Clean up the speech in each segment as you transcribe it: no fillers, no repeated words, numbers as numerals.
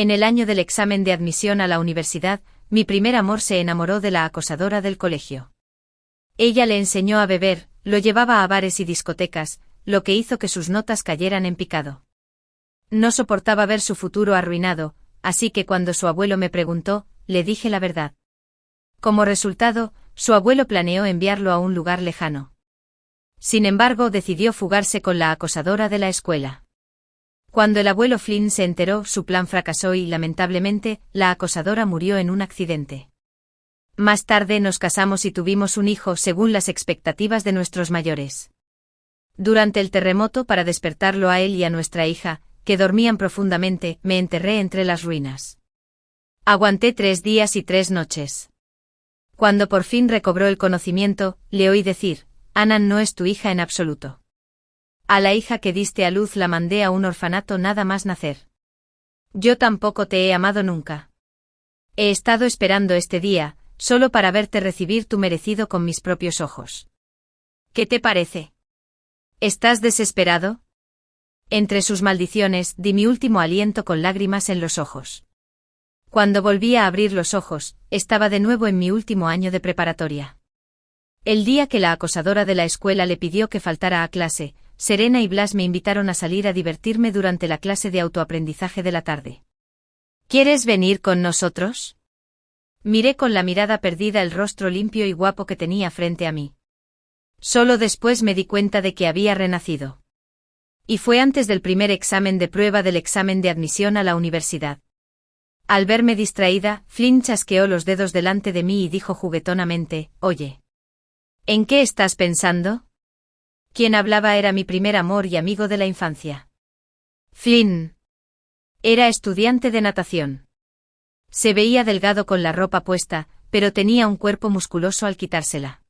En el año del examen de admisión a la universidad, mi primer amor se enamoró de la acosadora del colegio. Ella le enseñó a beber, lo llevaba a bares y discotecas, lo que hizo que sus notas cayeran en picado. No soportaba ver su futuro arruinado, así que cuando su abuelo me preguntó, le dije la verdad. Como resultado, su abuelo planeó enviarlo a un lugar lejano. Sin embargo, decidió fugarse con la acosadora de la escuela. Cuando el abuelo Flynn se enteró, su plan fracasó y, lamentablemente, la acosadora murió en un accidente. Más tarde nos casamos y tuvimos un hijo según las expectativas de nuestros mayores. Durante el terremoto, para despertarlo a él y a nuestra hija, que dormían profundamente, me enterré entre las ruinas. Aguanté 3 días y 3 noches. Cuando por fin recobró el conocimiento, le oí decir: Annan no es tu hija en absoluto. A la hija que diste a luz la mandé a un orfanato nada más nacer. Yo tampoco te he amado nunca. He estado esperando este día, solo para verte recibir tu merecido con mis propios ojos. ¿Qué te parece? ¿Estás desesperado? Entre sus maldiciones, di mi último aliento con lágrimas en los ojos. Cuando volví a abrir los ojos, estaba de nuevo en mi último año de preparatoria. El día que la acosadora de la escuela le pidió que faltara a clase, Serena y Blas me invitaron a salir a divertirme durante la clase de autoaprendizaje de la tarde. ¿Quieres venir con nosotros? Miré con la mirada perdida el rostro limpio y guapo que tenía frente a mí. Solo después me di cuenta de que había renacido. Y fue antes del primer examen de prueba del examen de admisión a la universidad. Al verme distraída, Flynn chasqueó los dedos delante de mí y dijo juguetonamente: Oye. ¿En qué estás pensando? Quien hablaba era mi primer amor y amigo de la infancia. Flynn. Era estudiante de natación. Se veía delgado con la ropa puesta, pero tenía un cuerpo musculoso al quitársela.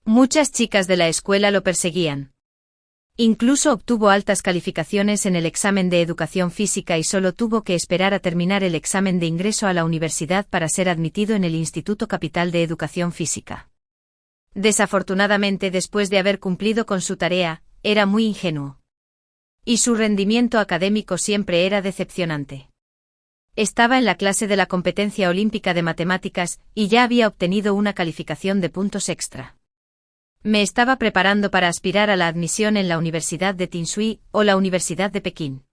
Muchas chicas de la escuela lo perseguían. Incluso obtuvo altas calificaciones en el examen de educación física y solo tuvo que esperar a terminar el examen de ingreso a la universidad para ser admitido en el Instituto Capital de Educación Física. Desafortunadamente, después de haber cumplido con su tarea, era muy ingenuo. Y su rendimiento académico siempre era decepcionante. Estaba en la clase de la competencia olímpica de matemáticas, y ya había obtenido una calificación de puntos extra. Me estaba preparando para aspirar a la admisión en la Universidad de Tinshui o la Universidad de Pekín.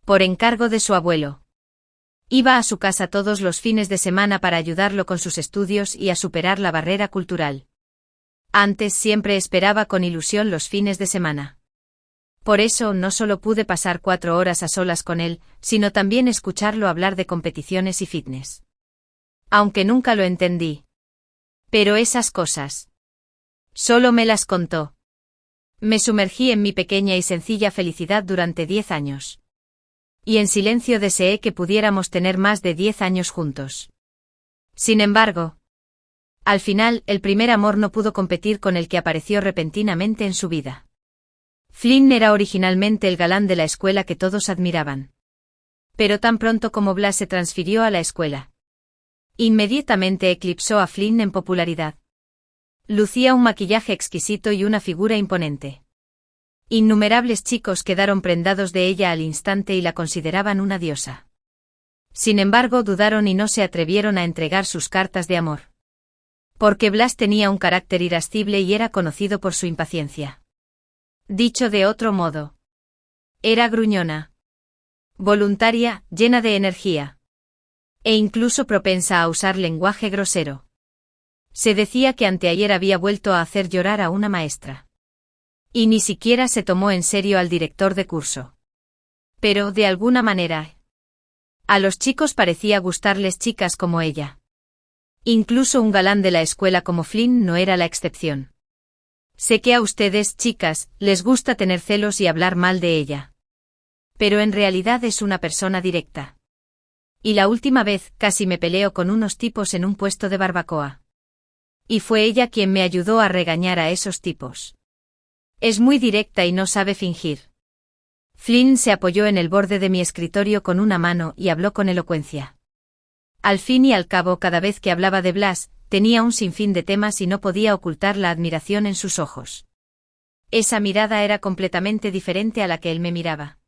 Por encargo de su abuelo. Iba a su casa todos los fines de semana para ayudarlo con sus estudios y a superar la barrera cultural. Antes siempre esperaba con ilusión los fines de semana. Por eso no solo pude pasar 4 horas a solas con él, sino también escucharlo hablar de competiciones y fitness. Aunque nunca lo entendí. Pero esas cosas. Solo me las contó. Me sumergí en mi pequeña y sencilla felicidad durante 10 años. Y en silencio deseé que pudiéramos tener más de 10 años juntos. Sin embargo, al final, el primer amor no pudo competir con el que apareció repentinamente en su vida. Flynn era originalmente el galán de la escuela que todos admiraban. Pero tan pronto como Blas se transfirió a la escuela, inmediatamente eclipsó a Flynn en popularidad. Lucía un maquillaje exquisito y una figura imponente. Innumerables chicos quedaron prendados de ella al instante y la consideraban una diosa. Sin embargo, dudaron y no se atrevieron a entregar sus cartas de amor. Porque Blas tenía un carácter irascible y era conocido por su impaciencia. Dicho de otro modo, era gruñona, voluntaria, llena de energía, e incluso propensa a usar lenguaje grosero. Se decía que anteayer había vuelto a hacer llorar a una maestra. Y ni siquiera se tomó en serio al director de curso. Pero, de alguna manera, a los chicos parecía gustarles chicas como ella. Incluso un galán de la escuela como Flynn no era la excepción. Sé que a ustedes, chicas, les gusta tener celos y hablar mal de ella. Pero en realidad es una persona directa. Y la última vez casi me peleo con unos tipos en un puesto de barbacoa. Y fue ella quien me ayudó a regañar a esos tipos. Es muy directa y no sabe fingir. Flynn se apoyó en el borde de mi escritorio con una mano y habló con elocuencia. Al fin y al cabo, cada vez que hablaba de Blas, tenía un sinfín de temas y no podía ocultar la admiración en sus ojos. Esa mirada era completamente diferente a la que él me miraba.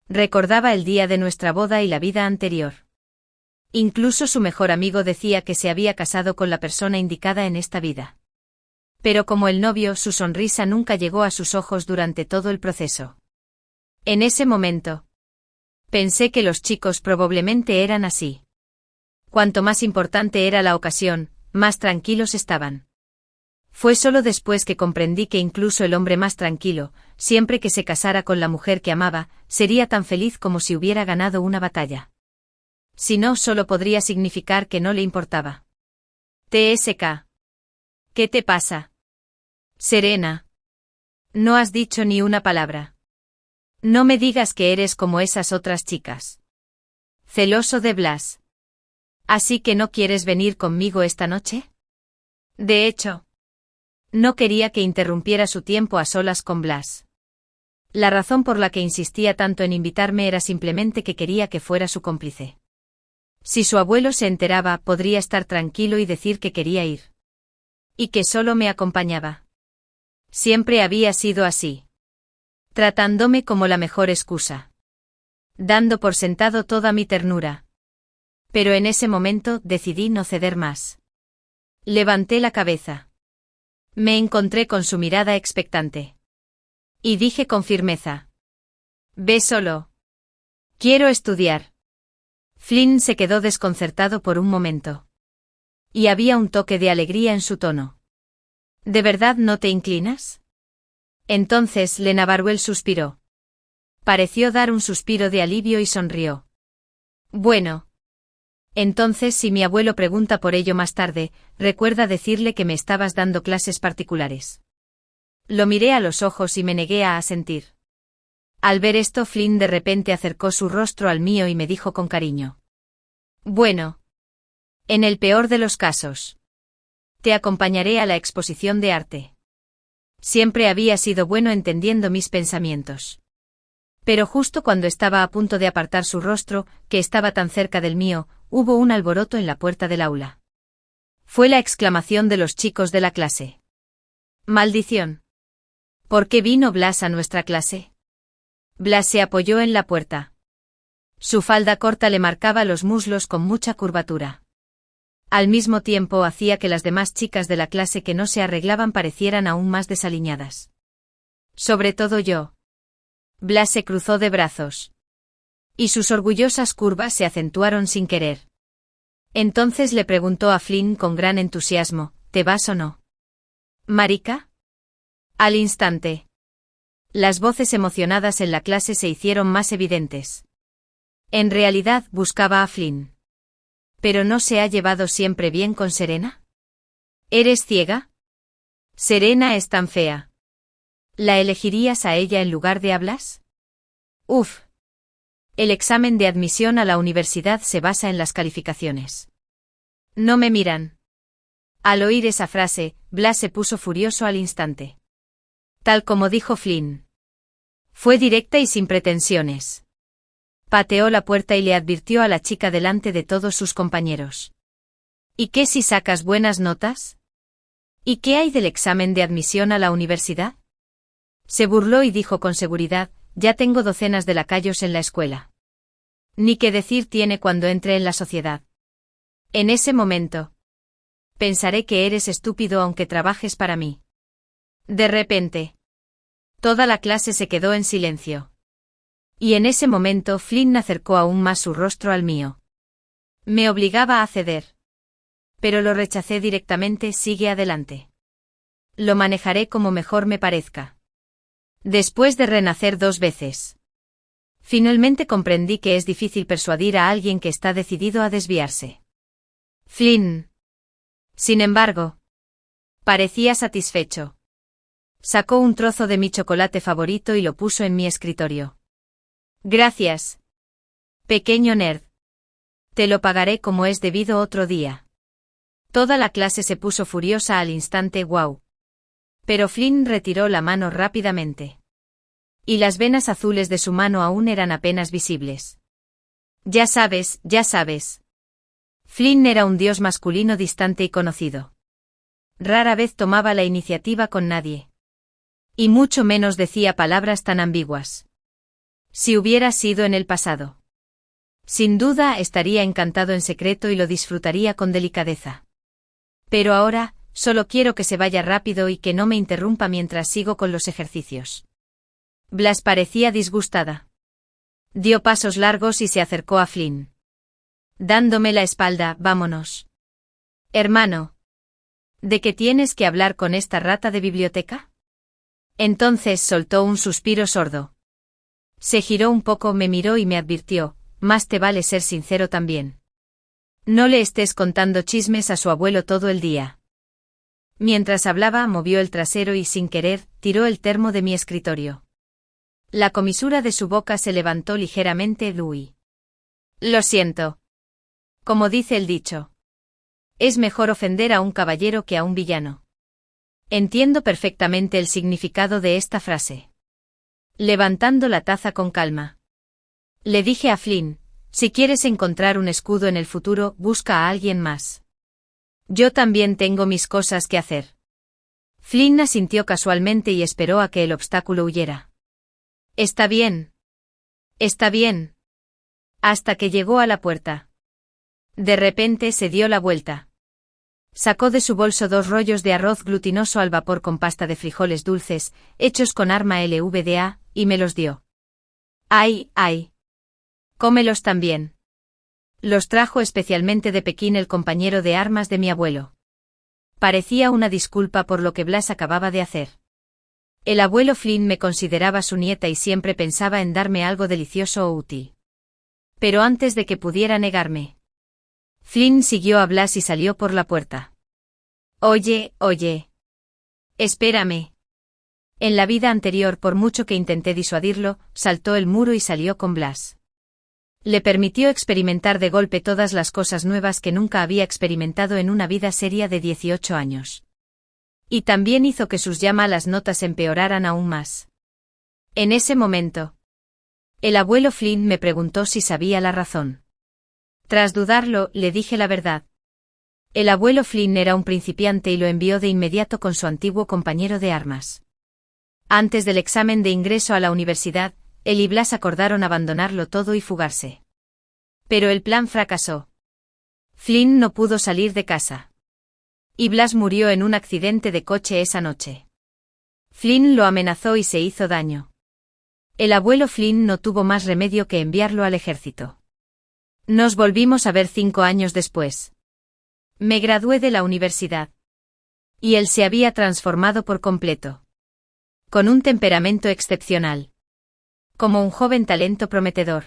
Recordaba el día de nuestra boda y la vida anterior. Incluso su mejor amigo decía que se había casado con la persona indicada en esta vida. Pero como el novio, su sonrisa nunca llegó a sus ojos durante todo el proceso. En ese momento, pensé que los chicos probablemente eran así. Cuanto más importante era la ocasión, más tranquilos estaban. Fue solo después que comprendí que incluso el hombre más tranquilo, siempre que se casara con la mujer que amaba, sería tan feliz como si hubiera ganado una batalla. Si no, solo podría significar que no le importaba. TSK. ¿Qué te pasa? Serena. No has dicho ni una palabra. No me digas que eres como esas otras chicas. Celoso de Blas. ¿Así que no quieres venir conmigo esta noche? De hecho, no quería que interrumpiera su tiempo a solas con Blas. La razón por la que insistía tanto en invitarme era simplemente que quería que fuera su cómplice. Si su abuelo se enteraba, podría estar tranquilo y decir que quería ir. Y que solo me acompañaba. Siempre había sido así. Tratándome como la mejor excusa. Dando por sentado toda mi ternura. Pero en ese momento decidí no ceder más. Levanté la cabeza. Me encontré con su mirada expectante. Y dije con firmeza: ve solo. Quiero estudiar. Flynn se quedó desconcertado por un momento. Y había un toque de alegría en su tono. ¿De verdad no te inclinas? Entonces Lena Barwell suspiró. Pareció dar un suspiro de alivio y sonrió. Bueno. Entonces, si mi abuelo pregunta por ello más tarde, recuerda decirle que me estabas dando clases particulares. Lo miré a los ojos y me negué a asentir. Al ver esto, Flynn de repente acercó su rostro al mío y me dijo con cariño: bueno. En el peor de los casos, te acompañaré a la exposición de arte. Siempre había sido bueno entendiendo mis pensamientos. Pero justo cuando estaba a punto de apartar su rostro, que estaba tan cerca del mío, hubo un alboroto en la puerta del aula. Fue la exclamación de los chicos de la clase. ¡Maldición! ¿Por qué vino Blas a nuestra clase? Blas se apoyó en la puerta. Su falda corta le marcaba los muslos con mucha curvatura. Al mismo tiempo hacía que las demás chicas de la clase que no se arreglaban parecieran aún más desaliñadas. Sobre todo yo. Blas se cruzó de brazos. Y sus orgullosas curvas se acentuaron sin querer. Entonces le preguntó a Flynn con gran entusiasmo: ¿te vas o no? ¿Marica? Al instante. Las voces emocionadas en la clase se hicieron más evidentes. En realidad buscaba a Flynn. ¿Pero no se ha llevado siempre bien con Serena? ¿Eres ciega? Serena es tan fea. ¿La elegirías a ella en lugar de a Blas? Uf. El examen de admisión a la universidad se basa en las calificaciones. No me miran. Al oír esa frase, Blas se puso furioso al instante. Tal como dijo Flynn. Fue directa y sin pretensiones. Pateó la puerta y le advirtió a la chica delante de todos sus compañeros. ¿Y qué si sacas buenas notas? ¿Y qué hay del examen de admisión a la universidad? Se burló y dijo con seguridad: ya tengo docenas de lacayos en la escuela. Ni qué decir tiene cuando entre en la sociedad. En ese momento, pensaré que eres estúpido aunque trabajes para mí. De repente, toda la clase se quedó en silencio. Y en ese momento Flynn acercó aún más su rostro al mío. Me obligaba a ceder. Pero lo rechacé directamente: sigue adelante. Lo manejaré como mejor me parezca. Después de renacer 2 veces. Finalmente comprendí que es difícil persuadir a alguien que está decidido a desviarse. Flynn. Sin embargo, parecía satisfecho. Sacó un trozo de mi chocolate favorito y lo puso en mi escritorio. Gracias. Pequeño nerd. Te lo pagaré como es debido otro día. Toda la clase se puso furiosa al instante. ¡Guau! Pero Flynn retiró la mano rápidamente. Y las venas azules de su mano aún eran apenas visibles. Ya sabes, ya sabes. Flynn era un dios masculino distante y conocido. Rara vez tomaba la iniciativa con nadie. Y mucho menos decía palabras tan ambiguas. Si hubiera sido en el pasado. Sin duda estaría encantado en secreto y lo disfrutaría con delicadeza. Pero ahora, solo quiero que se vaya rápido y que no me interrumpa mientras sigo con los ejercicios. Blas parecía disgustada. Dio pasos largos y se acercó a Flynn. Dándome la espalda, vámonos. Hermano. ¿De qué tienes que hablar con esta rata de biblioteca? Entonces soltó un suspiro sordo. Se giró un poco, me miró y me advirtió, más te vale ser sincero también. No le estés contando chismes a su abuelo todo el día. Mientras hablaba, movió el trasero y, sin querer, tiró el termo de mi escritorio. La comisura de su boca se levantó ligeramente. Louis. Lo siento. Como dice el dicho. Es mejor ofender a un caballero que a un villano. Entiendo perfectamente el significado de esta frase. Levantando la taza con calma. Le dije a Flynn, si quieres encontrar un escudo en el futuro, busca a alguien más. Yo también tengo mis cosas que hacer. Flynn asintió casualmente y esperó a que el obstáculo huyera. Está bien. Está bien. Hasta que llegó a la puerta. De repente se dio la vuelta. Sacó de su bolso 2 rollos de arroz glutinoso al vapor con pasta de frijoles dulces, hechos con arma LVDA, y me los dio. ¡Ay, ay! Cómelos también. Los trajo especialmente de Pekín el compañero de armas de mi abuelo. Parecía una disculpa por lo que Blas acababa de hacer. El abuelo Flynn me consideraba su nieta y siempre pensaba en darme algo delicioso o útil. Pero antes de que pudiera negarme, Flynn siguió a Blas y salió por la puerta. Oye, oye. Espérame. En la vida anterior, por mucho que intenté disuadirlo, saltó el muro y salió con Blas. Le permitió experimentar de golpe todas las cosas nuevas que nunca había experimentado en una vida seria de 18 años. Y también hizo que sus ya malas notas empeoraran aún más. En ese momento, el abuelo Flynn me preguntó si sabía la razón. Tras dudarlo, le dije la verdad. El abuelo Flynn era un principiante y lo envió de inmediato con su antiguo compañero de armas. Antes del examen de ingreso a la universidad, él y Blas acordaron abandonarlo todo y fugarse. Pero el plan fracasó. Flynn no pudo salir de casa. Y Blas murió en un accidente de coche esa noche. Flynn lo amenazó y se hizo daño. El abuelo Flynn no tuvo más remedio que enviarlo al ejército. Nos volvimos a ver 5 años después. Me gradué de la universidad. Y él se había transformado por completo. Con un temperamento excepcional. Como un joven talento prometedor.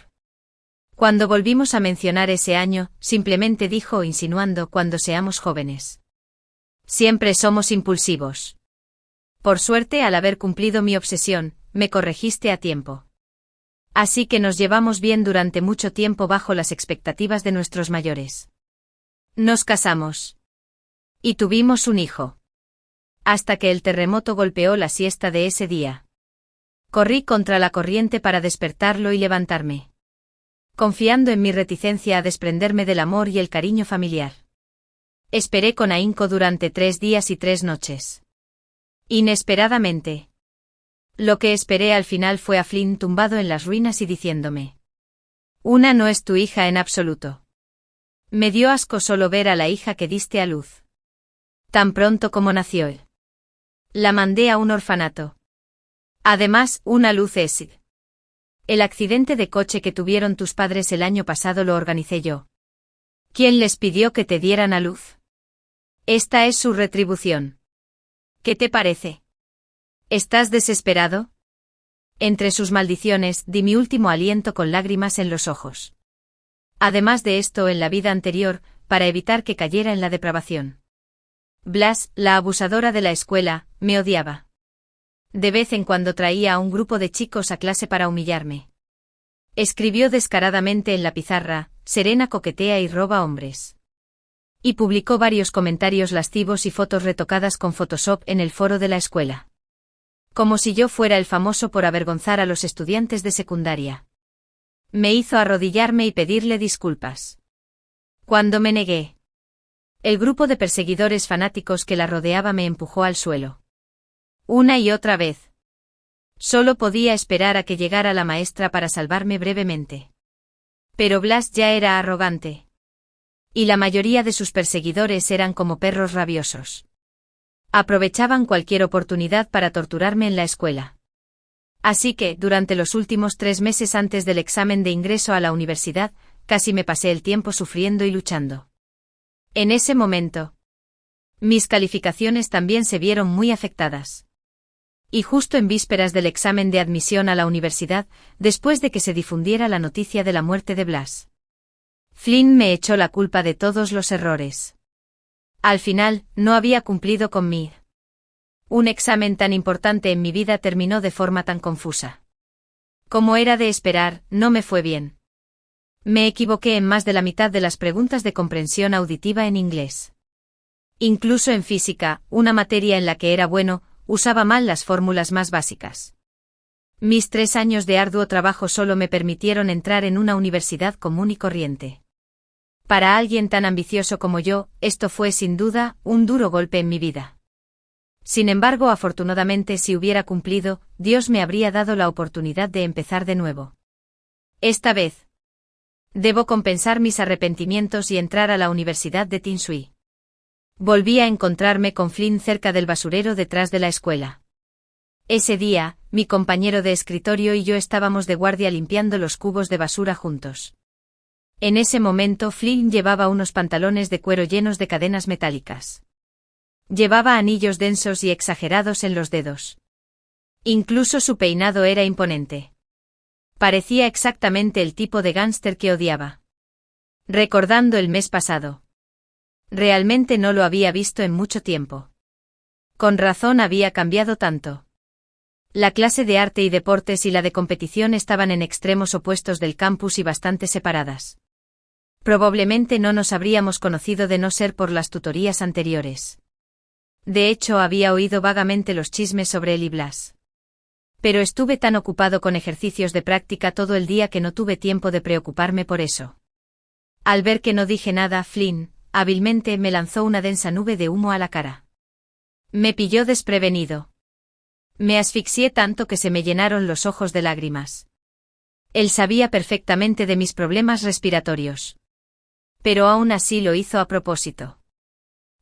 Cuando volvimos a mencionar ese año, simplemente dijo insinuando cuando seamos jóvenes. Siempre somos impulsivos. Por suerte, al haber cumplido mi obsesión, me corregiste a tiempo. Así que nos llevamos bien durante mucho tiempo bajo las expectativas de nuestros mayores. Nos casamos. Y tuvimos un hijo. Hasta que el terremoto golpeó la siesta de ese día. Corrí contra la corriente para despertarlo y levantarme. Confiando en mi reticencia a desprenderme del amor y el cariño familiar. Esperé con ahínco durante 3 días y 3 noches. Inesperadamente. Lo que esperé al final fue a Flynn tumbado en las ruinas y diciéndome: Una no es tu hija en absoluto. Me dio asco solo ver a la hija que diste a luz. Tan pronto como nació él. La mandé a un orfanato. Además, una luz es. El accidente de coche que tuvieron tus padres el año pasado lo organicé yo. ¿Quién les pidió que te dieran a luz? Esta es su retribución. ¿Qué te parece? ¿Estás desesperado? Entre sus maldiciones, di mi último aliento con lágrimas en los ojos. Además de esto, en la vida anterior, para evitar que cayera en la depravación. Blas, la abusadora de la escuela, me odiaba. De vez en cuando traía a un grupo de chicos a clase para humillarme. Escribió descaradamente en la pizarra: Serena coquetea y roba hombres. Y publicó varios comentarios lascivos y fotos retocadas con Photoshop en el foro de la escuela. Como si yo fuera el famoso por avergonzar a los estudiantes de secundaria. Me hizo arrodillarme y pedirle disculpas. Cuando me negué, el grupo de perseguidores fanáticos que la rodeaba me empujó al suelo. Una y otra vez. Solo podía esperar a que llegara la maestra para salvarme brevemente. Pero Blas ya era arrogante. Y la mayoría de sus perseguidores eran como perros rabiosos. Aprovechaban cualquier oportunidad para torturarme en la escuela. Así que, durante los últimos 3 meses antes del examen de ingreso a la universidad, casi me pasé el tiempo sufriendo y luchando. En ese momento, mis calificaciones también se vieron muy afectadas. Y justo en vísperas del examen de admisión a la universidad, después de que se difundiera la noticia de la muerte de Blas, Flynn me echó la culpa de todos los errores. Al final, no había cumplido con un examen tan importante en mi vida terminó de forma tan confusa. Como era de esperar, no me fue bien. Me equivoqué en más de la mitad de las preguntas de comprensión auditiva en inglés. Incluso en física, una materia en la que era bueno, usaba mal las fórmulas más básicas. Mis 3 años de arduo trabajo solo me permitieron entrar en una universidad común y corriente. Para alguien tan ambicioso como yo, esto fue sin duda un duro golpe en mi vida. Sin embargo, afortunadamente, si hubiera cumplido, Dios me habría dado la oportunidad de empezar de nuevo. Esta vez, debo compensar mis arrepentimientos y entrar a la Universidad de Tinsui. Volví a encontrarme con Flynn cerca del basurero detrás de la escuela. Ese día, mi compañero de escritorio y yo estábamos de guardia limpiando los cubos de basura juntos. En ese momento Flynn llevaba unos pantalones de cuero llenos de cadenas metálicas. Llevaba anillos densos y exagerados en los dedos. Incluso su peinado era imponente. Parecía exactamente el tipo de gángster que odiaba. Recordando el mes pasado. Realmente no lo había visto en mucho tiempo. Con razón había cambiado tanto. La clase de arte y deportes y la de competición estaban en extremos opuestos del campus y bastante separadas. Probablemente no nos habríamos conocido de no ser por las tutorías anteriores. De hecho, había oído vagamente los chismes sobre él y Blas. Pero estuve tan ocupado con ejercicios de práctica todo el día que no tuve tiempo de preocuparme por eso. Al ver que no dije nada, Flynn, hábilmente, me lanzó una densa nube de humo a la cara. Me pilló desprevenido. Me asfixié tanto que se me llenaron los ojos de lágrimas. Él sabía perfectamente de mis problemas respiratorios. Pero aún así lo hizo a propósito.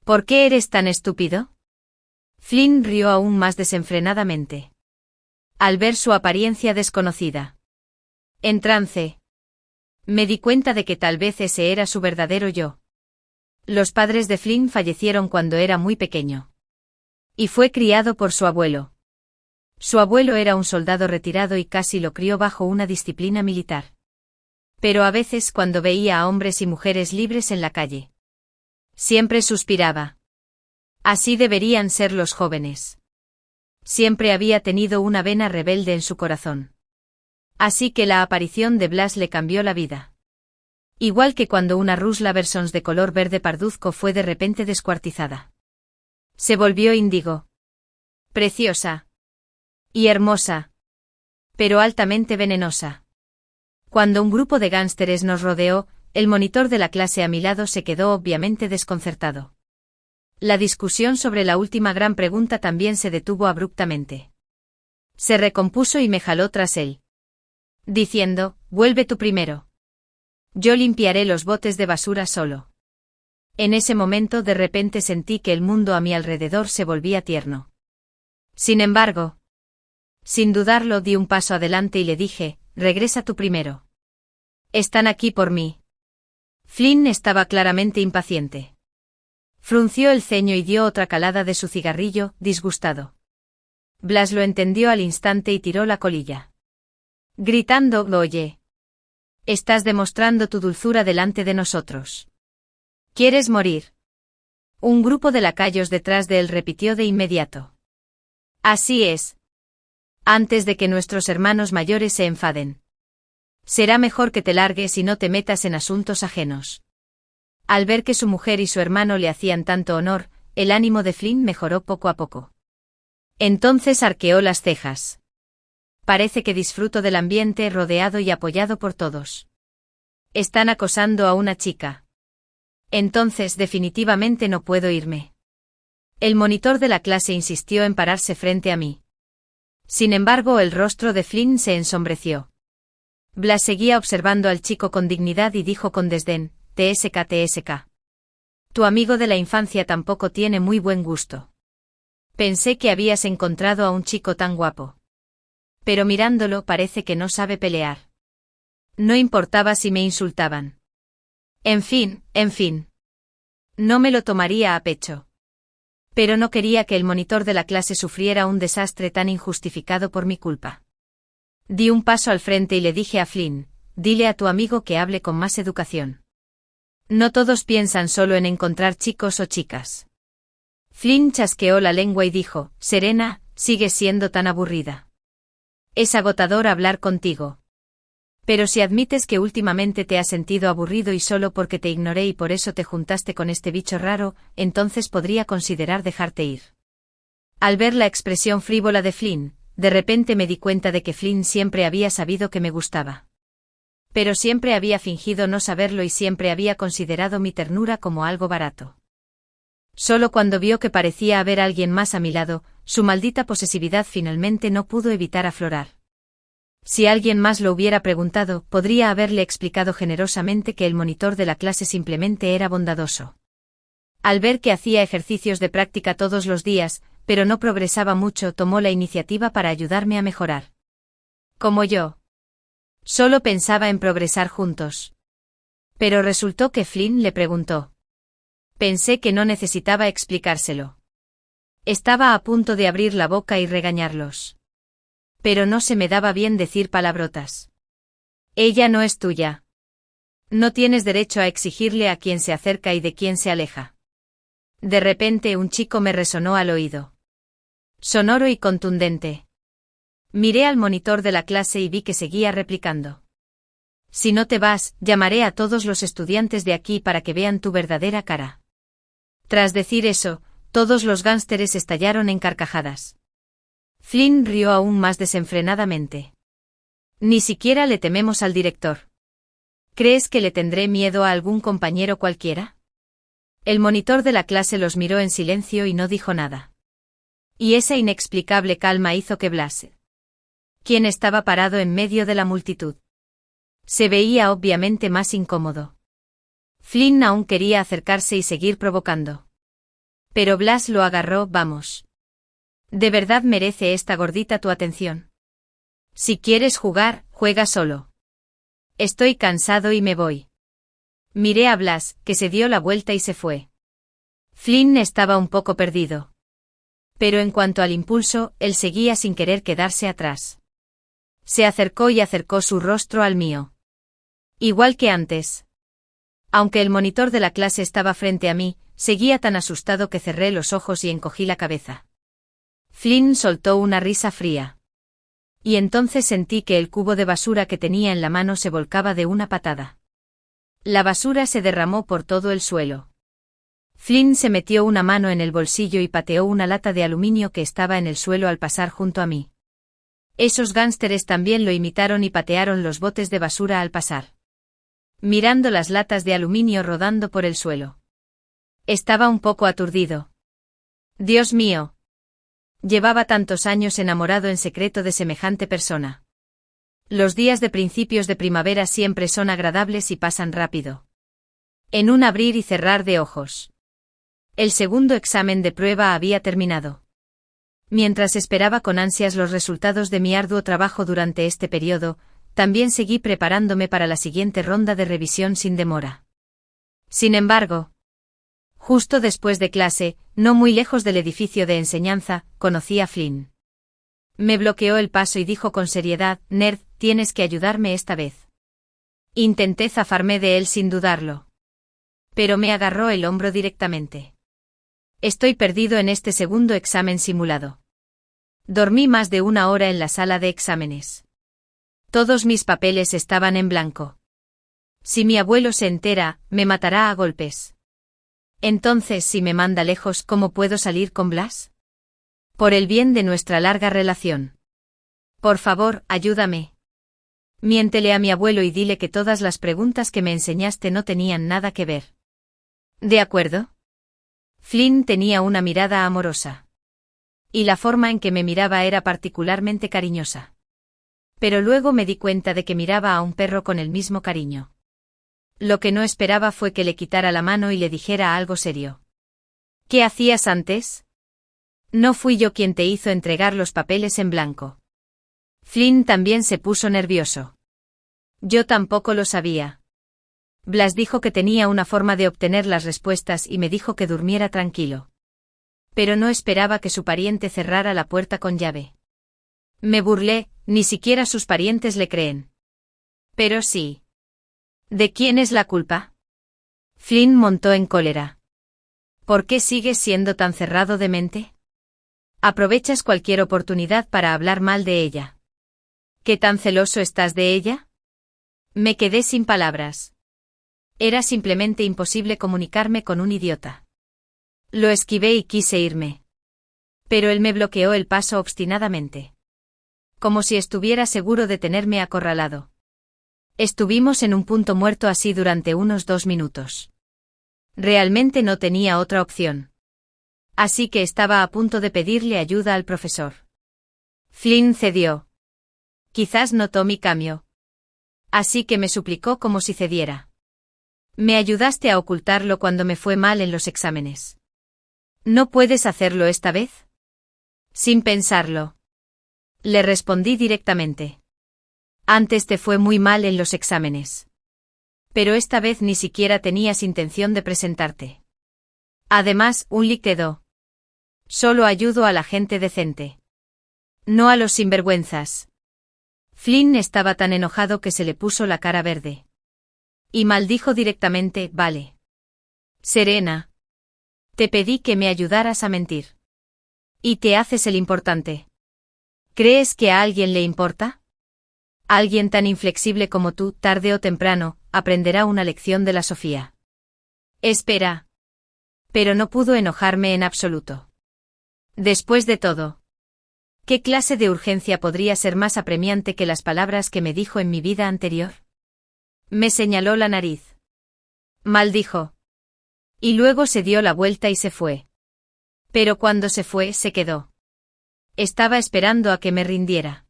¿Por qué eres tan estúpido? Flynn rió aún más desenfrenadamente. Al ver su apariencia desconocida. En trance. Me di cuenta de que tal vez ese era su verdadero yo. Los padres de Flynn fallecieron cuando era muy pequeño. Y fue criado por su abuelo. Su abuelo era un soldado retirado y casi lo crió bajo una disciplina militar. Pero a veces cuando veía a hombres y mujeres libres en la calle, siempre suspiraba. Así deberían ser los jóvenes. Siempre había tenido una vena rebelde en su corazón. Así que la aparición de Blas le cambió la vida. Igual que cuando una Russe Laversons de color verde parduzco fue de repente descuartizada. Se volvió índigo. Preciosa. Y hermosa. Pero altamente venenosa. Cuando un grupo de gánsteres nos rodeó, el monitor de la clase a mi lado se quedó obviamente desconcertado. La discusión sobre la última gran pregunta también se detuvo abruptamente. Se recompuso y me jaló tras él. Diciendo, vuelve tú primero. Yo limpiaré los botes de basura solo. En ese momento de repente sentí que el mundo a mi alrededor se volvía tierno. Sin embargo, sin dudarlo di un paso adelante y le dije, regresa tú primero. Están aquí por mí. Flynn estaba claramente impaciente. Frunció el ceño y dio otra calada de su cigarrillo, disgustado. Blas lo entendió al instante y tiró la colilla. Gritando, oye. Estás demostrando tu dulzura delante de nosotros. ¿Quieres morir? Un grupo de lacayos detrás de él repitió de inmediato. Así es. Antes de que nuestros hermanos mayores se enfaden. Será mejor que te largues y no te metas en asuntos ajenos. Al ver que su mujer y su hermano le hacían tanto honor, el ánimo de Flynn mejoró poco a poco. Entonces arqueó las cejas. Parece que disfruto del ambiente rodeado y apoyado por todos. Están acosando a una chica. Entonces definitivamente no puedo irme. El monitor de la clase insistió en pararse frente a mí. Sin embargo, el rostro de Flynn se ensombreció. Blas seguía observando al chico con dignidad y dijo con desdén: TSK. Tu amigo de la infancia tampoco tiene muy buen gusto. Pensé que habías encontrado a un chico tan guapo. Pero mirándolo parece que no sabe pelear. No importaba si me insultaban. En fin. No me lo tomaría a pecho. Pero no quería que el monitor de la clase sufriera un desastre tan injustificado por mi culpa. Di un paso al frente y le dije a Flynn: dile a tu amigo que hable con más educación. No todos piensan solo en encontrar chicos o chicas. Flynn chasqueó la lengua y dijo: Serena, sigues siendo tan aburrida. Es agotador hablar contigo. Pero si admites que últimamente te has sentido aburrido y solo porque te ignoré y por eso te juntaste con este bicho raro, entonces podría considerar dejarte ir. Al ver la expresión frívola de Flynn, de repente me di cuenta de que Flynn siempre había sabido que me gustaba. Pero siempre había fingido no saberlo y siempre había considerado mi ternura como algo barato. Solo cuando vio que parecía haber alguien más a mi lado, su maldita posesividad finalmente no pudo evitar aflorar. Si alguien más lo hubiera preguntado, podría haberle explicado generosamente que el monitor de la clase simplemente era bondadoso. Al ver que hacía ejercicios de práctica todos los días, pero no progresaba mucho, tomó la iniciativa para ayudarme a mejorar. Como yo. Solo pensaba en progresar juntos. Pero resultó que Flynn le preguntó. Pensé que no necesitaba explicárselo. Estaba a punto de abrir la boca y regañarlos. Pero no se me daba bien decir palabrotas. Ella no es tuya. No tienes derecho a exigirle a quien se acerca y de quien se aleja. De repente un chico me resonó al oído. Sonoro y contundente. Miré al monitor de la clase y vi que seguía replicando. Si no te vas, llamaré a todos los estudiantes de aquí para que vean tu verdadera cara. Tras decir eso, todos los gánsteres estallaron en carcajadas. Flynn rió aún más desenfrenadamente. Ni siquiera le tememos al director. ¿Crees que le tendré miedo a algún compañero cualquiera? El monitor de la clase los miró en silencio y no dijo nada. Y esa inexplicable calma hizo que Blas, quien estaba parado en medio de la multitud, se veía obviamente más incómodo. Flynn aún quería acercarse y seguir provocando. Pero Blas lo agarró. Vamos. ¿De verdad merece esta gordita tu atención? Si quieres jugar, juega solo. Estoy cansado y me voy. Miré a Blas, que se dio la vuelta y se fue. Flynn estaba un poco perdido. Pero en cuanto al impulso, él seguía sin querer quedarse atrás. Se acercó y acercó su rostro al mío. Igual que antes. Aunque el monitor de la clase estaba frente a mí, seguía tan asustado que cerré los ojos y encogí la cabeza. Flynn soltó una risa fría. Y entonces sentí que el cubo de basura que tenía en la mano se volcaba de una patada. La basura se derramó por todo el suelo. Flynn se metió una mano en el bolsillo y pateó una lata de aluminio que estaba en el suelo al pasar junto a mí. Esos gánsteres también lo imitaron y patearon los botes de basura al pasar. Mirando las latas de aluminio rodando por el suelo. Estaba un poco aturdido. Dios mío. Llevaba tantos años enamorado en secreto de semejante persona. Los días de principios de primavera siempre son agradables y pasan rápido. En un abrir y cerrar de ojos. El segundo examen de prueba había terminado. Mientras esperaba con ansias los resultados de mi arduo trabajo durante este periodo, también seguí preparándome para la siguiente ronda de revisión sin demora. Sin embargo, justo después de clase, no muy lejos del edificio de enseñanza, conocí a Flynn. Me bloqueó el paso y dijo con seriedad: Nerd, tienes que ayudarme esta vez. Intenté zafarme de él sin dudarlo. Pero me agarró el hombro directamente. Estoy perdido en este segundo examen simulado. Dormí más de 1 hora en la sala de exámenes. Todos mis papeles estaban en blanco. Si mi abuelo se entera, me matará a golpes. Entonces, si me manda lejos, ¿cómo puedo salir con Blas? Por el bien de nuestra larga relación. Por favor, ayúdame. Miéntele a mi abuelo y dile que todas las preguntas que me enseñaste no tenían nada que ver. ¿De acuerdo? Flynn tenía una mirada amorosa. Y la forma en que me miraba era particularmente cariñosa. Pero luego me di cuenta de que miraba a un perro con el mismo cariño. Lo que no esperaba fue que le quitara la mano y le dijera algo serio. ¿Qué hacías antes? No fui yo quien te hizo entregar los papeles en blanco. Flynn también se puso nervioso. Yo tampoco lo sabía. Blas dijo que tenía una forma de obtener las respuestas y me dijo que durmiera tranquilo. Pero no esperaba que su pariente cerrara la puerta con llave. Me burlé, ni siquiera sus parientes le creen. Pero sí. ¿De quién es la culpa? Flynn montó en cólera. ¿Por qué sigues siendo tan cerrado de mente? Aprovechas cualquier oportunidad para hablar mal de ella. ¿Qué tan celoso estás de ella? Me quedé sin palabras. Era simplemente imposible comunicarme con un idiota. Lo esquivé y quise irme. Pero él me bloqueó el paso obstinadamente. Como si estuviera seguro de tenerme acorralado. Estuvimos en un punto muerto así durante unos 2 minutos. Realmente no tenía otra opción. Así que estaba a punto de pedirle ayuda al profesor. Flynn cedió. Quizás notó mi cambio. Así que me suplicó como si cediera. Me ayudaste a ocultarlo cuando me fue mal en los exámenes. ¿No puedes hacerlo esta vez? Sin pensarlo. Le respondí directamente. Antes te fue muy mal en los exámenes. Pero esta vez ni siquiera tenías intención de presentarte. Además, un lic te do. Solo ayudo a la gente decente. No a los sinvergüenzas. Flynn estaba tan enojado que se le puso la cara verde. Y maldijo directamente, vale. Serena. Te pedí que me ayudaras a mentir. Y te haces el importante. ¿Crees que a alguien le importa? Alguien tan inflexible como tú, tarde o temprano, aprenderá una lección de la Sofía. Espera. Pero no pudo enojarme en absoluto. Después de todo, ¿qué clase de urgencia podría ser más apremiante que las palabras que me dijo en mi vida anterior? Me señaló la nariz. Maldijo. Y luego se dio la vuelta y se fue. Pero cuando se fue, se quedó. Estaba esperando a que me rindiera.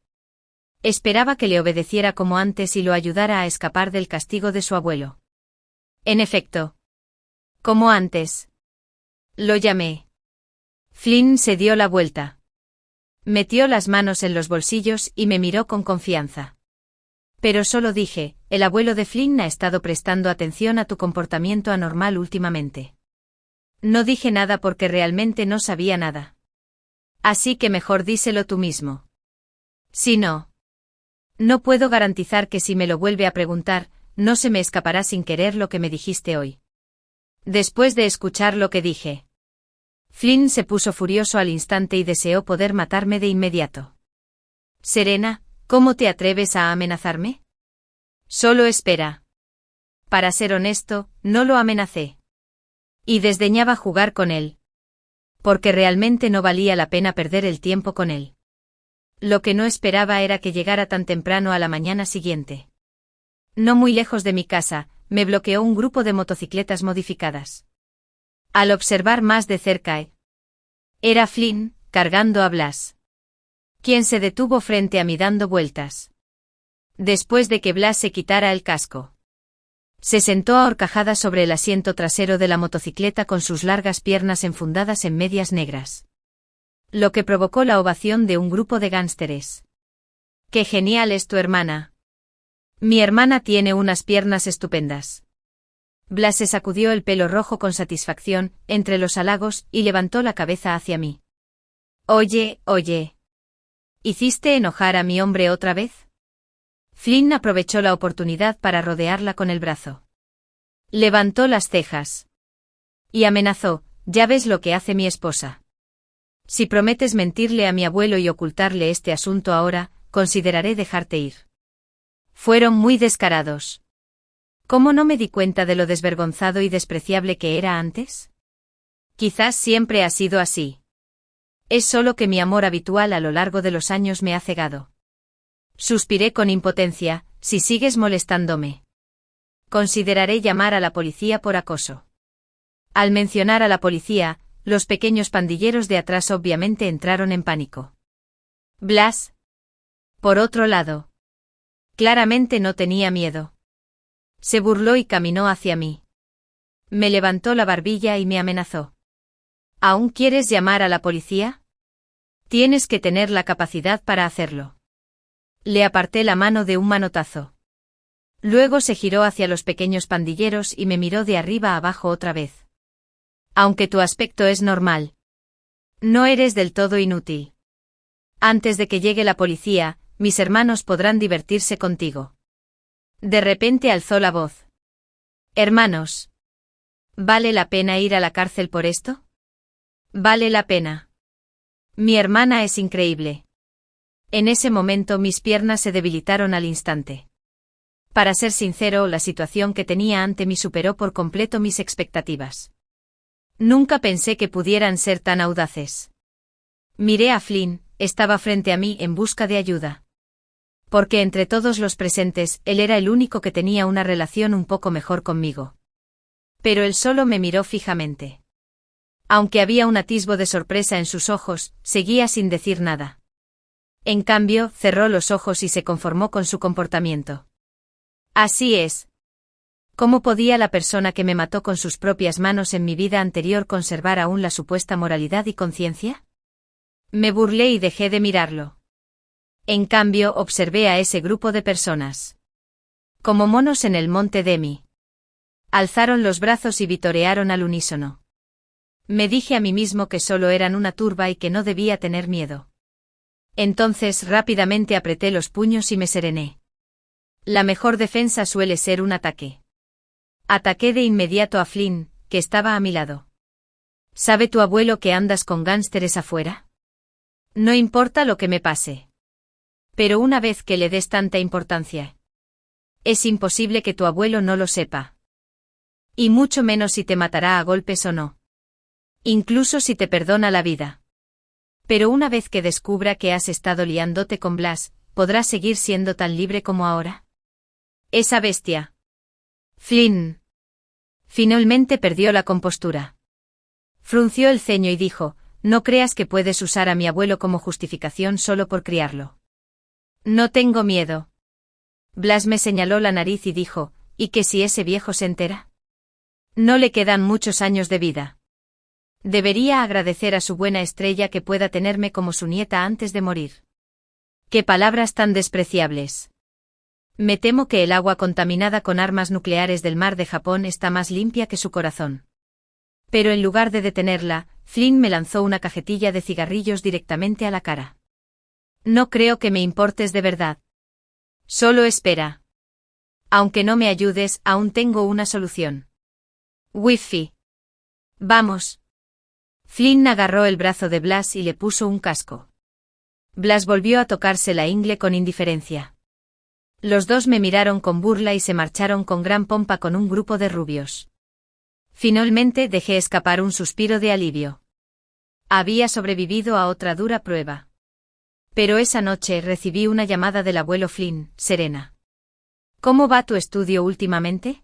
Esperaba que le obedeciera como antes y lo ayudara a escapar del castigo de su abuelo. En efecto. Como antes. Lo llamé. Flynn se dio la vuelta. Metió las manos en los bolsillos y me miró con confianza. Pero solo dije, el abuelo de Flynn ha estado prestando atención a tu comportamiento anormal últimamente. No dije nada porque realmente no sabía nada. Así que mejor díselo tú mismo. Si no. No puedo garantizar que si me lo vuelve a preguntar, no se me escapará sin querer lo que me dijiste hoy. Después de escuchar lo que dije. Flynn se puso furioso al instante y deseó poder matarme de inmediato. Serena, ¿cómo te atreves a amenazarme? Solo espera. Para ser honesto, no lo amenacé. Y desdeñaba jugar con él. Porque realmente no valía la pena perder el tiempo con él. Lo que no esperaba era que llegara tan temprano a la mañana siguiente. No muy lejos de mi casa, me bloqueó un grupo de motocicletas modificadas. Al observar más de cerca, era Flynn, cargando a Blas. Quien se detuvo frente a mí dando vueltas. Después de que Blas se quitara el casco. Se sentó a horcajadas sobre el asiento trasero de la motocicleta con sus largas piernas enfundadas en medias negras. Lo que provocó la ovación de un grupo de gánsteres. ¡Qué genial es tu hermana! Mi hermana tiene unas piernas estupendas. Blas se sacudió el pelo rojo con satisfacción, entre los halagos, y levantó la cabeza hacia mí. Oye. ¿Hiciste enojar a mi hombre otra vez? Flynn aprovechó la oportunidad para rodearla con el brazo. Levantó las cejas. Y amenazó, ya ves lo que hace mi esposa. Si prometes mentirle a mi abuelo y ocultarle este asunto ahora, consideraré dejarte ir. Fueron muy descarados. ¿Cómo no me di cuenta de lo desvergonzado y despreciable que era antes? Quizás siempre ha sido así. Es solo que mi amor habitual a lo largo de los años me ha cegado. Suspiré con impotencia, si sigues molestándome. Consideraré llamar a la policía por acoso. Al mencionar a la policía, los pequeños pandilleros de atrás obviamente entraron en pánico. Blas, por otro lado, claramente no tenía miedo. Se burló y caminó hacia mí. Me levantó la barbilla y me amenazó. ¿Aún quieres llamar a la policía? Tienes que tener la capacidad para hacerlo. Le aparté la mano de un manotazo. Luego se giró hacia los pequeños pandilleros y me miró de arriba a abajo otra vez. Aunque tu aspecto es normal, no eres del todo inútil. Antes de que llegue la policía, mis hermanos podrán divertirse contigo. De repente alzó la voz. Hermanos, ¿vale la pena ir a la cárcel por esto? Vale la pena. Mi hermana es increíble. En ese momento mis piernas se debilitaron al instante. Para ser sincero, la situación que tenía ante mí superó por completo mis expectativas. Nunca pensé que pudieran ser tan audaces. Miré a Flynn, estaba frente a mí en busca de ayuda. Porque entre todos los presentes, él era el único que tenía una relación un poco mejor conmigo. Pero él solo me miró fijamente. Aunque había un atisbo de sorpresa en sus ojos, seguía sin decir nada. En cambio, cerró los ojos y se conformó con su comportamiento. Así es. ¿Cómo podía la persona que me mató con sus propias manos en mi vida anterior conservar aún la supuesta moralidad y conciencia? Me burlé y dejé de mirarlo. En cambio, observé a ese grupo de personas. Como monos en el monte Demi. Alzaron los brazos y vitorearon al unísono. Me dije a mí mismo que solo eran una turba y que no debía tener miedo. Entonces rápidamente apreté los puños y me serené. La mejor defensa suele ser un ataque. Ataqué de inmediato a Flynn, que estaba a mi lado. ¿Sabe tu abuelo que andas con gánsteres afuera? No importa lo que me pase. Pero una vez que le des tanta importancia, es imposible que tu abuelo no lo sepa. Y mucho menos si te matará a golpes o no. Incluso si te perdona la vida. Pero una vez que descubra que has estado liándote con Blas, ¿podrás seguir siendo tan libre como ahora? Esa bestia. Flynn. Finalmente perdió la compostura. Frunció el ceño y dijo, no creas que puedes usar a mi abuelo como justificación solo por criarlo. No tengo miedo. Blas me señaló la nariz y dijo, ¿y que si ese viejo se entera? No le quedan muchos años de vida. Debería agradecer a su buena estrella que pueda tenerme como su nieta antes de morir. ¡Qué palabras tan despreciables! Me temo que el agua contaminada con armas nucleares del mar de Japón está más limpia que su corazón. Pero en lugar de detenerla, Flynn me lanzó una cajetilla de cigarrillos directamente a la cara. No creo que me importes de verdad. Solo espera. Aunque no me ayudes, aún tengo una solución. Wi-Fi. Vamos. Flynn agarró el brazo de Blas y le puso un casco. Blas volvió a tocarse la ingle con indiferencia. Los dos me miraron con burla y se marcharon con gran pompa con un grupo de rubios. Finalmente dejé escapar un suspiro de alivio. Había sobrevivido a otra dura prueba. Pero esa noche recibí una llamada del abuelo Flynn, Serena. ¿Cómo va tu estudio últimamente?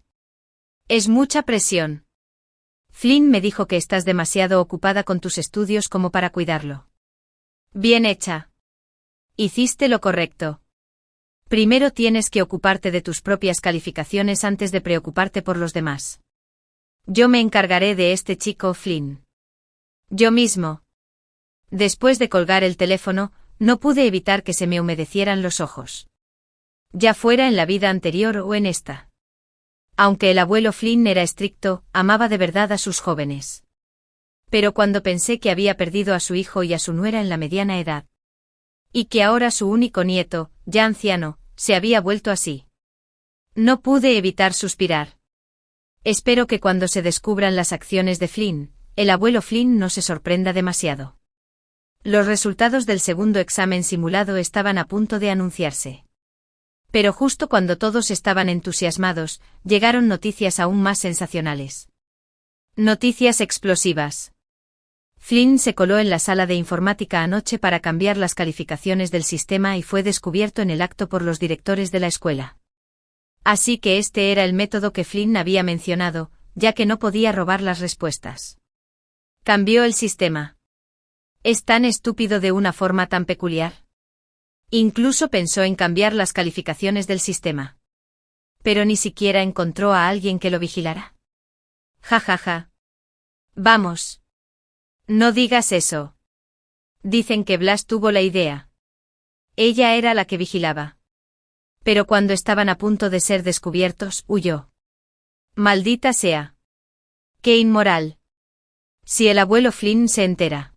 Es mucha presión. Flynn me dijo que estás demasiado ocupada con tus estudios como para cuidarlo. Bien hecha. Hiciste lo correcto. Primero tienes que ocuparte de tus propias calificaciones antes de preocuparte por los demás. Yo me encargaré de este chico Flynn. Yo mismo. Después de colgar el teléfono, no pude evitar que se me humedecieran los ojos. Ya fuera en la vida anterior o en esta. Aunque el abuelo Flynn era estricto, amaba de verdad a sus jóvenes. Pero cuando pensé que había perdido a su hijo y a su nuera en la mediana edad, y que ahora su único nieto, ya anciano, se había vuelto así, no pude evitar suspirar. Espero que cuando se descubran las acciones de Flynn, el abuelo Flynn no se sorprenda demasiado. Los resultados del segundo examen simulado estaban a punto de anunciarse. Pero justo cuando todos estaban entusiasmados, llegaron noticias aún más sensacionales. Noticias explosivas. Flynn se coló en la sala de informática anoche para cambiar las calificaciones del sistema y fue descubierto en el acto por los directores de la escuela. Así que este era el método que Flynn había mencionado, ya que no podía robar las respuestas. Cambió el sistema. Es tan estúpido de una forma tan peculiar. Incluso pensó en cambiar las calificaciones del sistema. Pero ni siquiera encontró a alguien que lo vigilara. Ja ja ja. Vamos. No digas eso. Dicen que Blas tuvo la idea. Ella era la que vigilaba. Pero cuando estaban a punto de ser descubiertos, huyó. Maldita sea. ¡Qué inmoral! Si el abuelo Flynn se entera.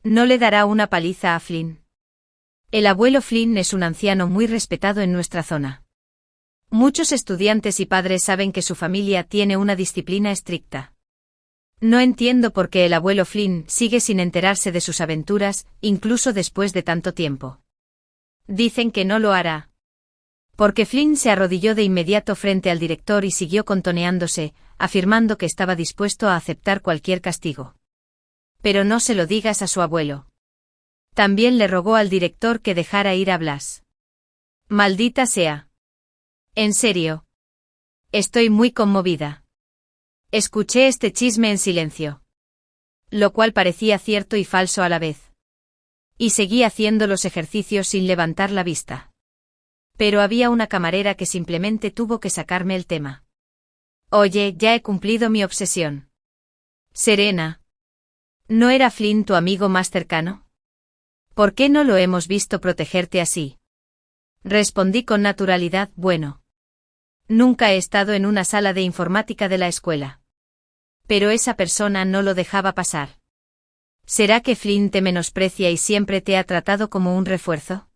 No le dará una paliza a Flynn. El abuelo Flynn es un anciano muy respetado en nuestra zona. Muchos estudiantes y padres saben que su familia tiene una disciplina estricta. No entiendo por qué el abuelo Flynn sigue sin enterarse de sus aventuras, incluso después de tanto tiempo. Dicen que no lo hará. Porque Flynn se arrodilló de inmediato frente al director y siguió contoneándose, afirmando que estaba dispuesto a aceptar cualquier castigo. Pero no se lo digas a su abuelo. También le rogó al director que dejara ir a Blas. Maldita sea. En serio. Estoy muy conmovida. Escuché este chisme en silencio. Lo cual parecía cierto y falso a la vez. Y seguí haciendo los ejercicios sin levantar la vista. Pero había una camarera que simplemente tuvo que sacarme el tema. Oye, ya he cumplido mi obsesión. Serena. ¿No era Flynn tu amigo más cercano? ¿Por qué no lo hemos visto protegerte así? Respondí con naturalidad, bueno. Nunca he estado en una sala de informática de la escuela. Pero esa persona no lo dejaba pasar. ¿Será que Flynn te menosprecia y siempre te ha tratado como un refuerzo?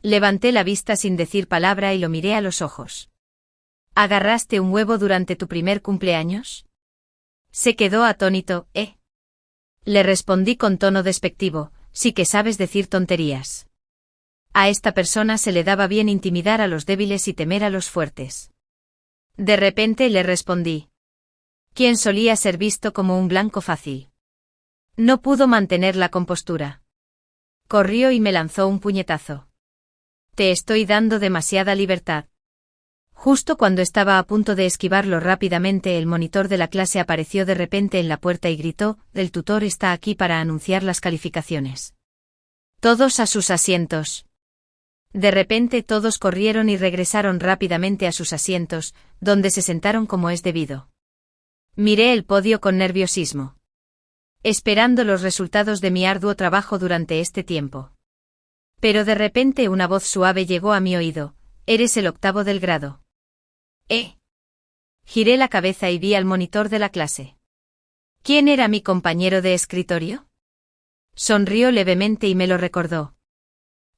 Levanté la vista sin decir palabra y lo miré a los ojos. ¿Agarraste un huevo durante tu primer cumpleaños? Se quedó atónito, ¿eh? Le respondí con tono despectivo, sí que sabes decir tonterías. A esta persona se le daba bien intimidar a los débiles y temer a los fuertes. De repente le respondí. ¿Quién solía ser visto como un blanco fácil? No pudo mantener la compostura. Corrió y me lanzó un puñetazo. Te estoy dando demasiada libertad. Justo cuando estaba a punto de esquivarlo rápidamente, el monitor de la clase apareció de repente en la puerta y gritó, el tutor está aquí para anunciar las calificaciones. Todos a sus asientos. De repente todos corrieron y regresaron rápidamente a sus asientos, donde se sentaron como es debido. Miré el podio con nerviosismo. Esperando los resultados de mi arduo trabajo durante este tiempo. Pero de repente una voz suave llegó a mi oído, eres el octavo del grado. Giré la cabeza y vi al monitor de la clase. ¿Quién era mi compañero de escritorio? Sonrió levemente y me lo recordó.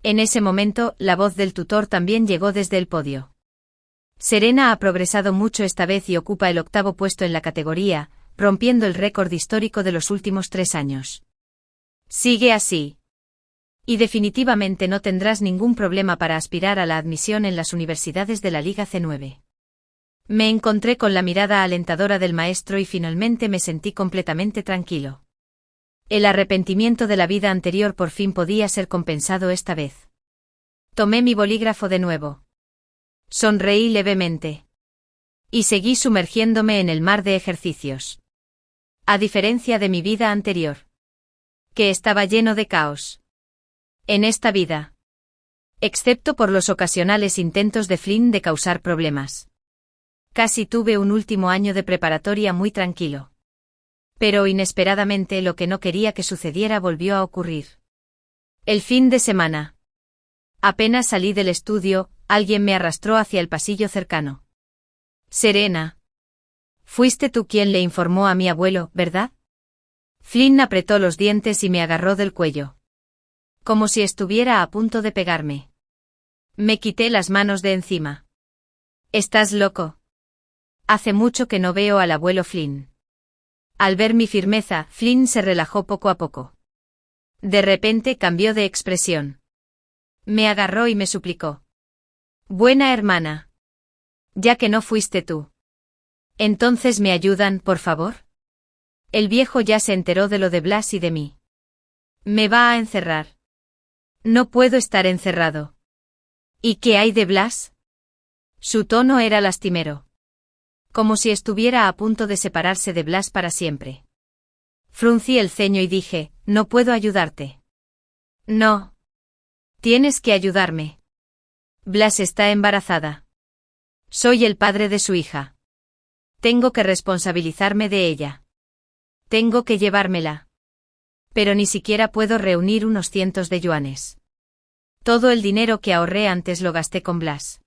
En ese momento, la voz del tutor también llegó desde el podio. Serena ha progresado mucho esta vez y ocupa el octavo puesto en la categoría, rompiendo el récord histórico de los últimos 3 años. Sigue así. Y definitivamente no tendrás ningún problema para aspirar a la admisión en las universidades de la Liga C9. Me encontré con la mirada alentadora del maestro y finalmente me sentí completamente tranquilo. El arrepentimiento de la vida anterior por fin podía ser compensado esta vez. Tomé mi bolígrafo de nuevo. Sonreí levemente. Y seguí sumergiéndome en el mar de ejercicios. A diferencia de mi vida anterior. Que estaba lleno de caos. En esta vida. Excepto por los ocasionales intentos de Flynn de causar problemas. Casi tuve un último año de preparatoria muy tranquilo. Pero inesperadamente lo que no quería que sucediera volvió a ocurrir. El fin de semana. Apenas salí del estudio, alguien me arrastró hacia el pasillo cercano. Serena. Fuiste tú quien le informó a mi abuelo, ¿verdad? Flynn apretó los dientes y me agarró del cuello. Como si estuviera a punto de pegarme. Me quité las manos de encima. ¿Estás loco? Hace mucho que no veo al abuelo Flynn. Al ver mi firmeza, Flynn se relajó poco a poco. De repente cambió de expresión. Me agarró y me suplicó. Buena hermana. Ya que no fuiste tú. Entonces me ayudan, por favor. El viejo ya se enteró de lo de Blas y de mí. Me va a encerrar. No puedo estar encerrado. ¿Y qué hay de Blas? Su tono era lastimero. Como si estuviera a punto de separarse de Blas para siempre. Fruncí el ceño y dije, no puedo ayudarte. No. Tienes que ayudarme. Blas está embarazada. Soy el padre de su hija. Tengo que responsabilizarme de ella. Tengo que llevármela. Pero ni siquiera puedo reunir unos cientos de yuanes. Todo el dinero que ahorré antes lo gasté con Blas.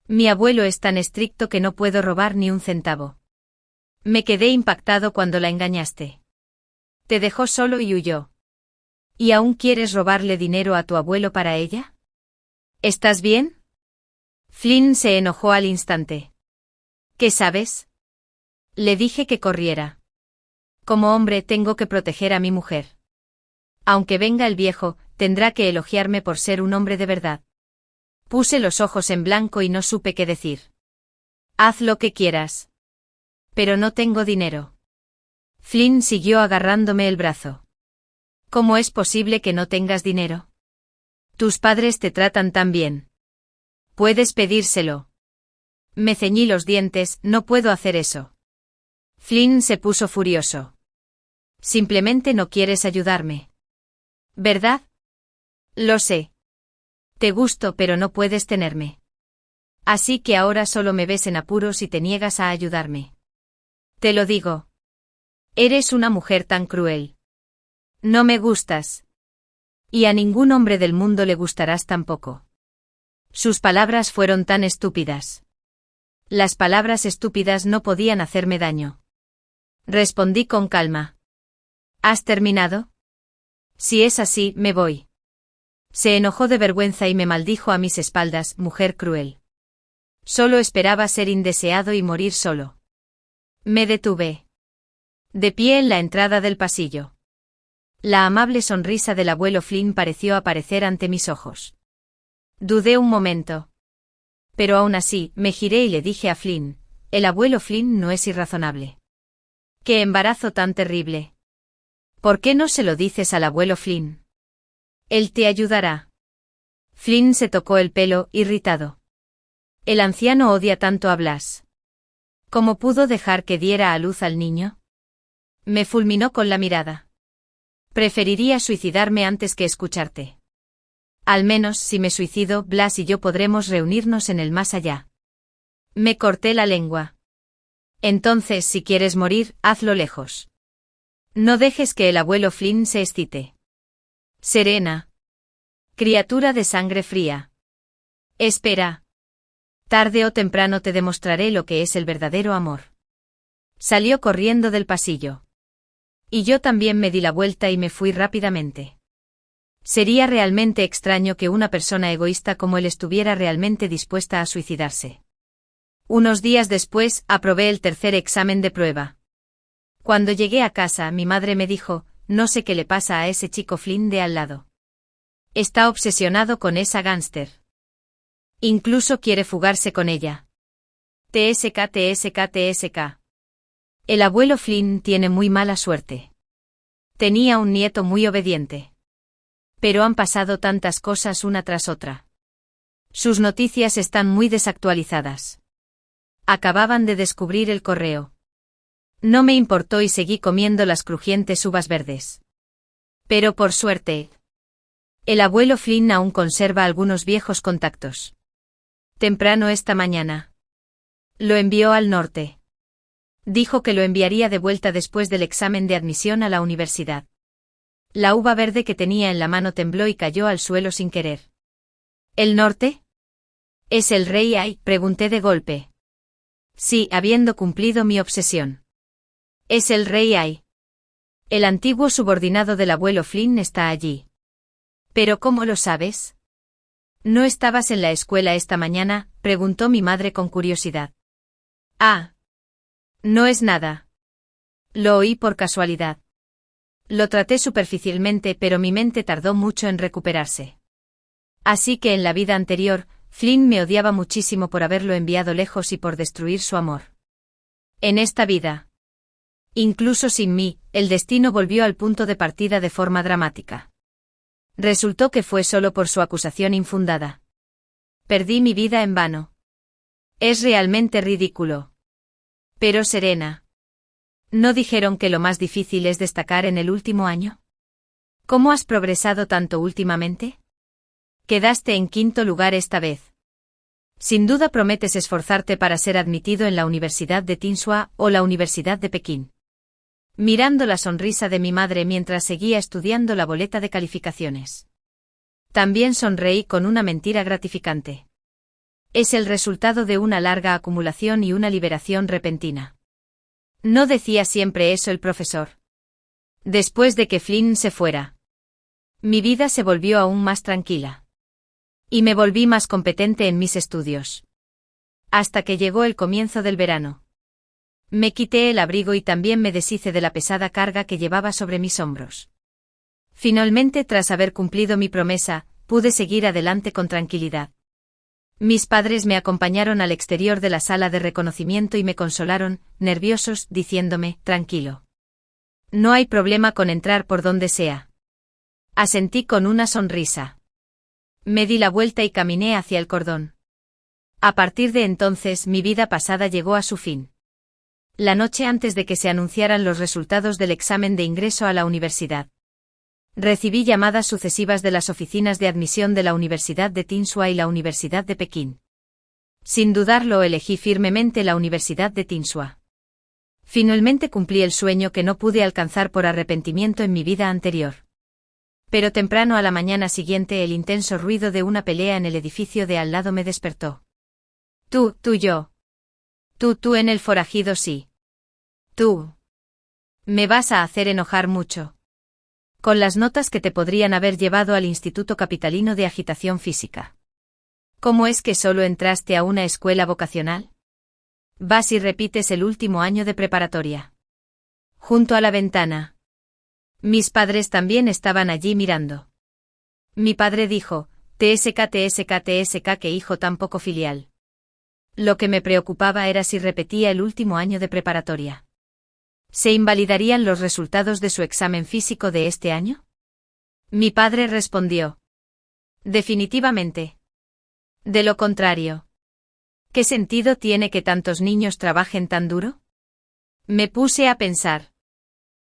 Mi abuelo es tan estricto que no puedo robar ni un centavo. Me quedé impactado cuando la engañaste. Te dejó solo y huyó. ¿Y aún quieres robarle dinero a tu abuelo para ella? ¿Estás bien? Flynn se enojó al instante. ¿Qué sabes? Le dije que corriera. Como hombre tengo que proteger a mi mujer. Aunque venga el viejo, tendrá que elogiarme por ser un hombre de verdad. Puse los ojos en blanco y no supe qué decir. Haz lo que quieras. Pero no tengo dinero. Flynn siguió agarrándome el brazo. ¿Cómo es posible que no tengas dinero? Tus padres te tratan tan bien. Puedes pedírselo. Me ceñí los dientes, no puedo hacer eso. Flynn se puso furioso. Simplemente no quieres ayudarme. ¿Verdad? Lo sé. Te gusto pero no puedes tenerme. Así que ahora solo me ves en apuros y te niegas a ayudarme. Te lo digo. Eres una mujer tan cruel. No me gustas. Y a ningún hombre del mundo le gustarás tampoco. Sus palabras fueron tan estúpidas. Las palabras estúpidas no podían hacerme daño. Respondí con calma. ¿Has terminado? Si es así, me voy. Se enojó de vergüenza y me maldijo a mis espaldas, mujer cruel. Solo esperaba ser indeseado y morir solo. Me detuve. De pie en la entrada del pasillo. La amable sonrisa del abuelo Flynn pareció aparecer ante mis ojos. Dudé un momento. Pero aún así, me giré y le dije a Flynn, el abuelo Flynn no es irrazonable. ¡Qué embarazo tan terrible! ¿Por qué no se lo dices al abuelo Flynn? Él te ayudará. Flynn se tocó el pelo, irritado. El anciano odia tanto a Blas. ¿Cómo pudo dejar que diera a luz al niño? Me fulminó con la mirada. Preferiría suicidarme antes que escucharte. Al menos, si me suicido, Blas y yo podremos reunirnos en el más allá. Me corté la lengua. Entonces, si quieres morir, hazlo lejos. No dejes que el abuelo Flynn se excite. Serena. Criatura de sangre fría. Espera. Tarde o temprano te demostraré lo que es el verdadero amor. Salió corriendo del pasillo. Y yo también me di la vuelta y me fui rápidamente. Sería realmente extraño que una persona egoísta como él estuviera realmente dispuesta a suicidarse. Unos días después, aprobé el tercer examen de prueba. Cuando llegué a casa, mi madre me dijo, no sé qué le pasa a ese chico Flynn de al lado. Está obsesionado con esa gánster. Incluso quiere fugarse con ella. TSK, TSK, TSK. El abuelo Flynn tiene muy mala suerte. Tenía un nieto muy obediente. Pero han pasado tantas cosas una tras otra. Sus noticias están muy desactualizadas. Acababan de descubrir el correo. No me importó y seguí comiendo las crujientes uvas verdes. Pero por suerte, el abuelo Flynn aún conserva algunos viejos contactos. Temprano esta mañana. Lo envió al norte. Dijo que lo enviaría de vuelta después del examen de admisión a la universidad. La uva verde que tenía en la mano tembló y cayó al suelo sin querer. ¿El norte? ¿Es el rey Ai? Pregunté de golpe. Sí, habiendo cumplido mi obsesión. Es el rey Ai. El antiguo subordinado del abuelo Flynn está allí. ¿Pero cómo lo sabes? ¿No estabas en la escuela esta mañana?, preguntó mi madre con curiosidad. Ah. No es nada. Lo oí por casualidad. Lo traté superficialmente, pero mi mente tardó mucho en recuperarse. Así que en la vida anterior, Flynn me odiaba muchísimo por haberlo enviado lejos y por destruir su amor. En esta vida, incluso sin mí, el destino volvió al punto de partida de forma dramática. Resultó que fue solo por su acusación infundada. Perdí mi vida en vano. Es realmente ridículo. Pero Serena. ¿No dijeron que lo más difícil es destacar en el último año? ¿Cómo has progresado tanto últimamente? Quedaste en 5º lugar esta vez. Sin duda prometes esforzarte para ser admitido en la Universidad de Tsinghua o la Universidad de Pekín. Mirando la sonrisa de mi madre mientras seguía estudiando la boleta de calificaciones. También sonreí con una mentira gratificante. Es el resultado de una larga acumulación y una liberación repentina. ¿No decía siempre eso el profesor? Después de que Flynn se fuera, mi vida se volvió aún más tranquila. Y me volví más competente en mis estudios. Hasta que llegó el comienzo del verano. Me quité el abrigo y también me deshice de la pesada carga que llevaba sobre mis hombros. Finalmente, tras haber cumplido mi promesa, pude seguir adelante con tranquilidad. Mis padres me acompañaron al exterior de la sala de reconocimiento y me consolaron, nerviosos, diciéndome, tranquilo. No hay problema con entrar por donde sea. Asentí con una sonrisa. Me di la vuelta y caminé hacia el cordón. A partir de entonces mi vida pasada llegó a su fin. La noche antes de que se anunciaran los resultados del examen de ingreso a la universidad. Recibí llamadas sucesivas de las oficinas de admisión de la Universidad de Tsinghua y la Universidad de Pekín. Sin dudarlo, elegí firmemente la Universidad de Tsinghua. Finalmente cumplí el sueño que no pude alcanzar por arrepentimiento en mi vida anterior. Pero temprano a la mañana siguiente el intenso ruido de una pelea en el edificio de al lado me despertó. Yo. Tú en el forajido, sí. Tú. Me vas a hacer enojar mucho. Con las notas que te podrían haber llevado al Instituto Capitalino de Agitación Física. ¿Cómo es que solo entraste a una escuela vocacional? Vas y repites el último año de preparatoria. Junto a la ventana. Mis padres también estaban allí mirando. Mi padre dijo, TSK, qué hijo tan poco filial. Lo que me preocupaba era si repetía el último año de preparatoria. ¿Se invalidarían los resultados de su examen físico de este año? Mi padre respondió. Definitivamente. De lo contrario. ¿Qué sentido tiene que tantos niños trabajen tan duro? Me puse a pensar.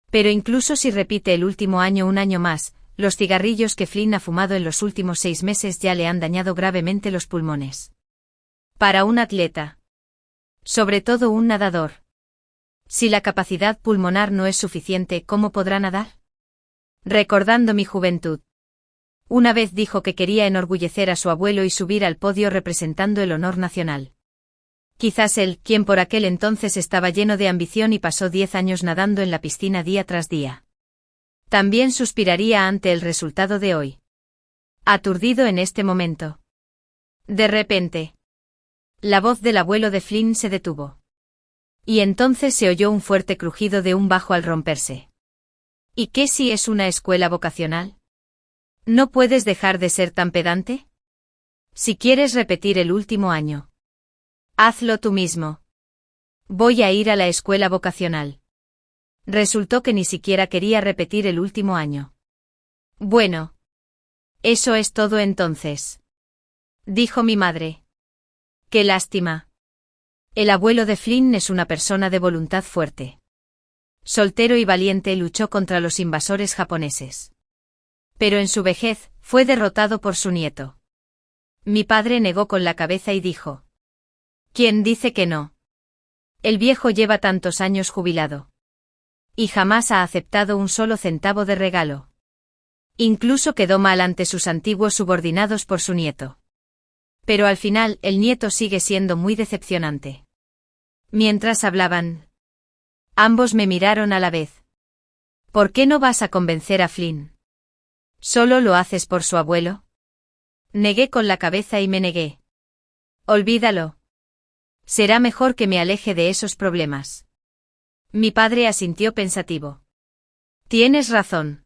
Pero incluso si repite el último año un año más, los cigarrillos que Flynn ha fumado en los últimos 6 meses ya le han dañado gravemente los pulmones. Para un atleta. Sobre todo un nadador. Si la capacidad pulmonar no es suficiente, ¿cómo podrá nadar? Recordando mi juventud. Una vez dijo que quería enorgullecer a su abuelo y subir al podio representando el honor nacional. Quizás él, quien por aquel entonces estaba lleno de ambición y pasó 10 años nadando en la piscina día tras día. También suspiraría ante el resultado de hoy. Aturdido en este momento. De repente. La voz del abuelo de Flynn se detuvo. Y entonces se oyó un fuerte crujido de un bajo al romperse. ¿Y qué si es una escuela vocacional? ¿No puedes dejar de ser tan pedante? Si quieres repetir el último año, hazlo tú mismo. Voy a ir a la escuela vocacional. Resultó que ni siquiera quería repetir el último año. Bueno. Eso es todo entonces. Dijo mi madre. Qué lástima. El abuelo de Flynn es una persona de voluntad fuerte. Soltero y valiente, luchó contra los invasores japoneses. Pero en su vejez, fue derrotado por su nieto. Mi padre negó con la cabeza y dijo. ¿Quién dice que no? El viejo lleva tantos años jubilado. Y jamás ha aceptado un solo centavo de regalo. Incluso quedó mal ante sus antiguos subordinados por su nieto. Pero al final, el nieto sigue siendo muy decepcionante. Mientras hablaban, ambos me miraron a la vez. ¿Por qué no vas a convencer a Flynn? ¿Solo lo haces por su abuelo? Negué con la cabeza y me negué. Olvídalo. Será mejor que me aleje de esos problemas. Mi padre asintió pensativo. Tienes razón.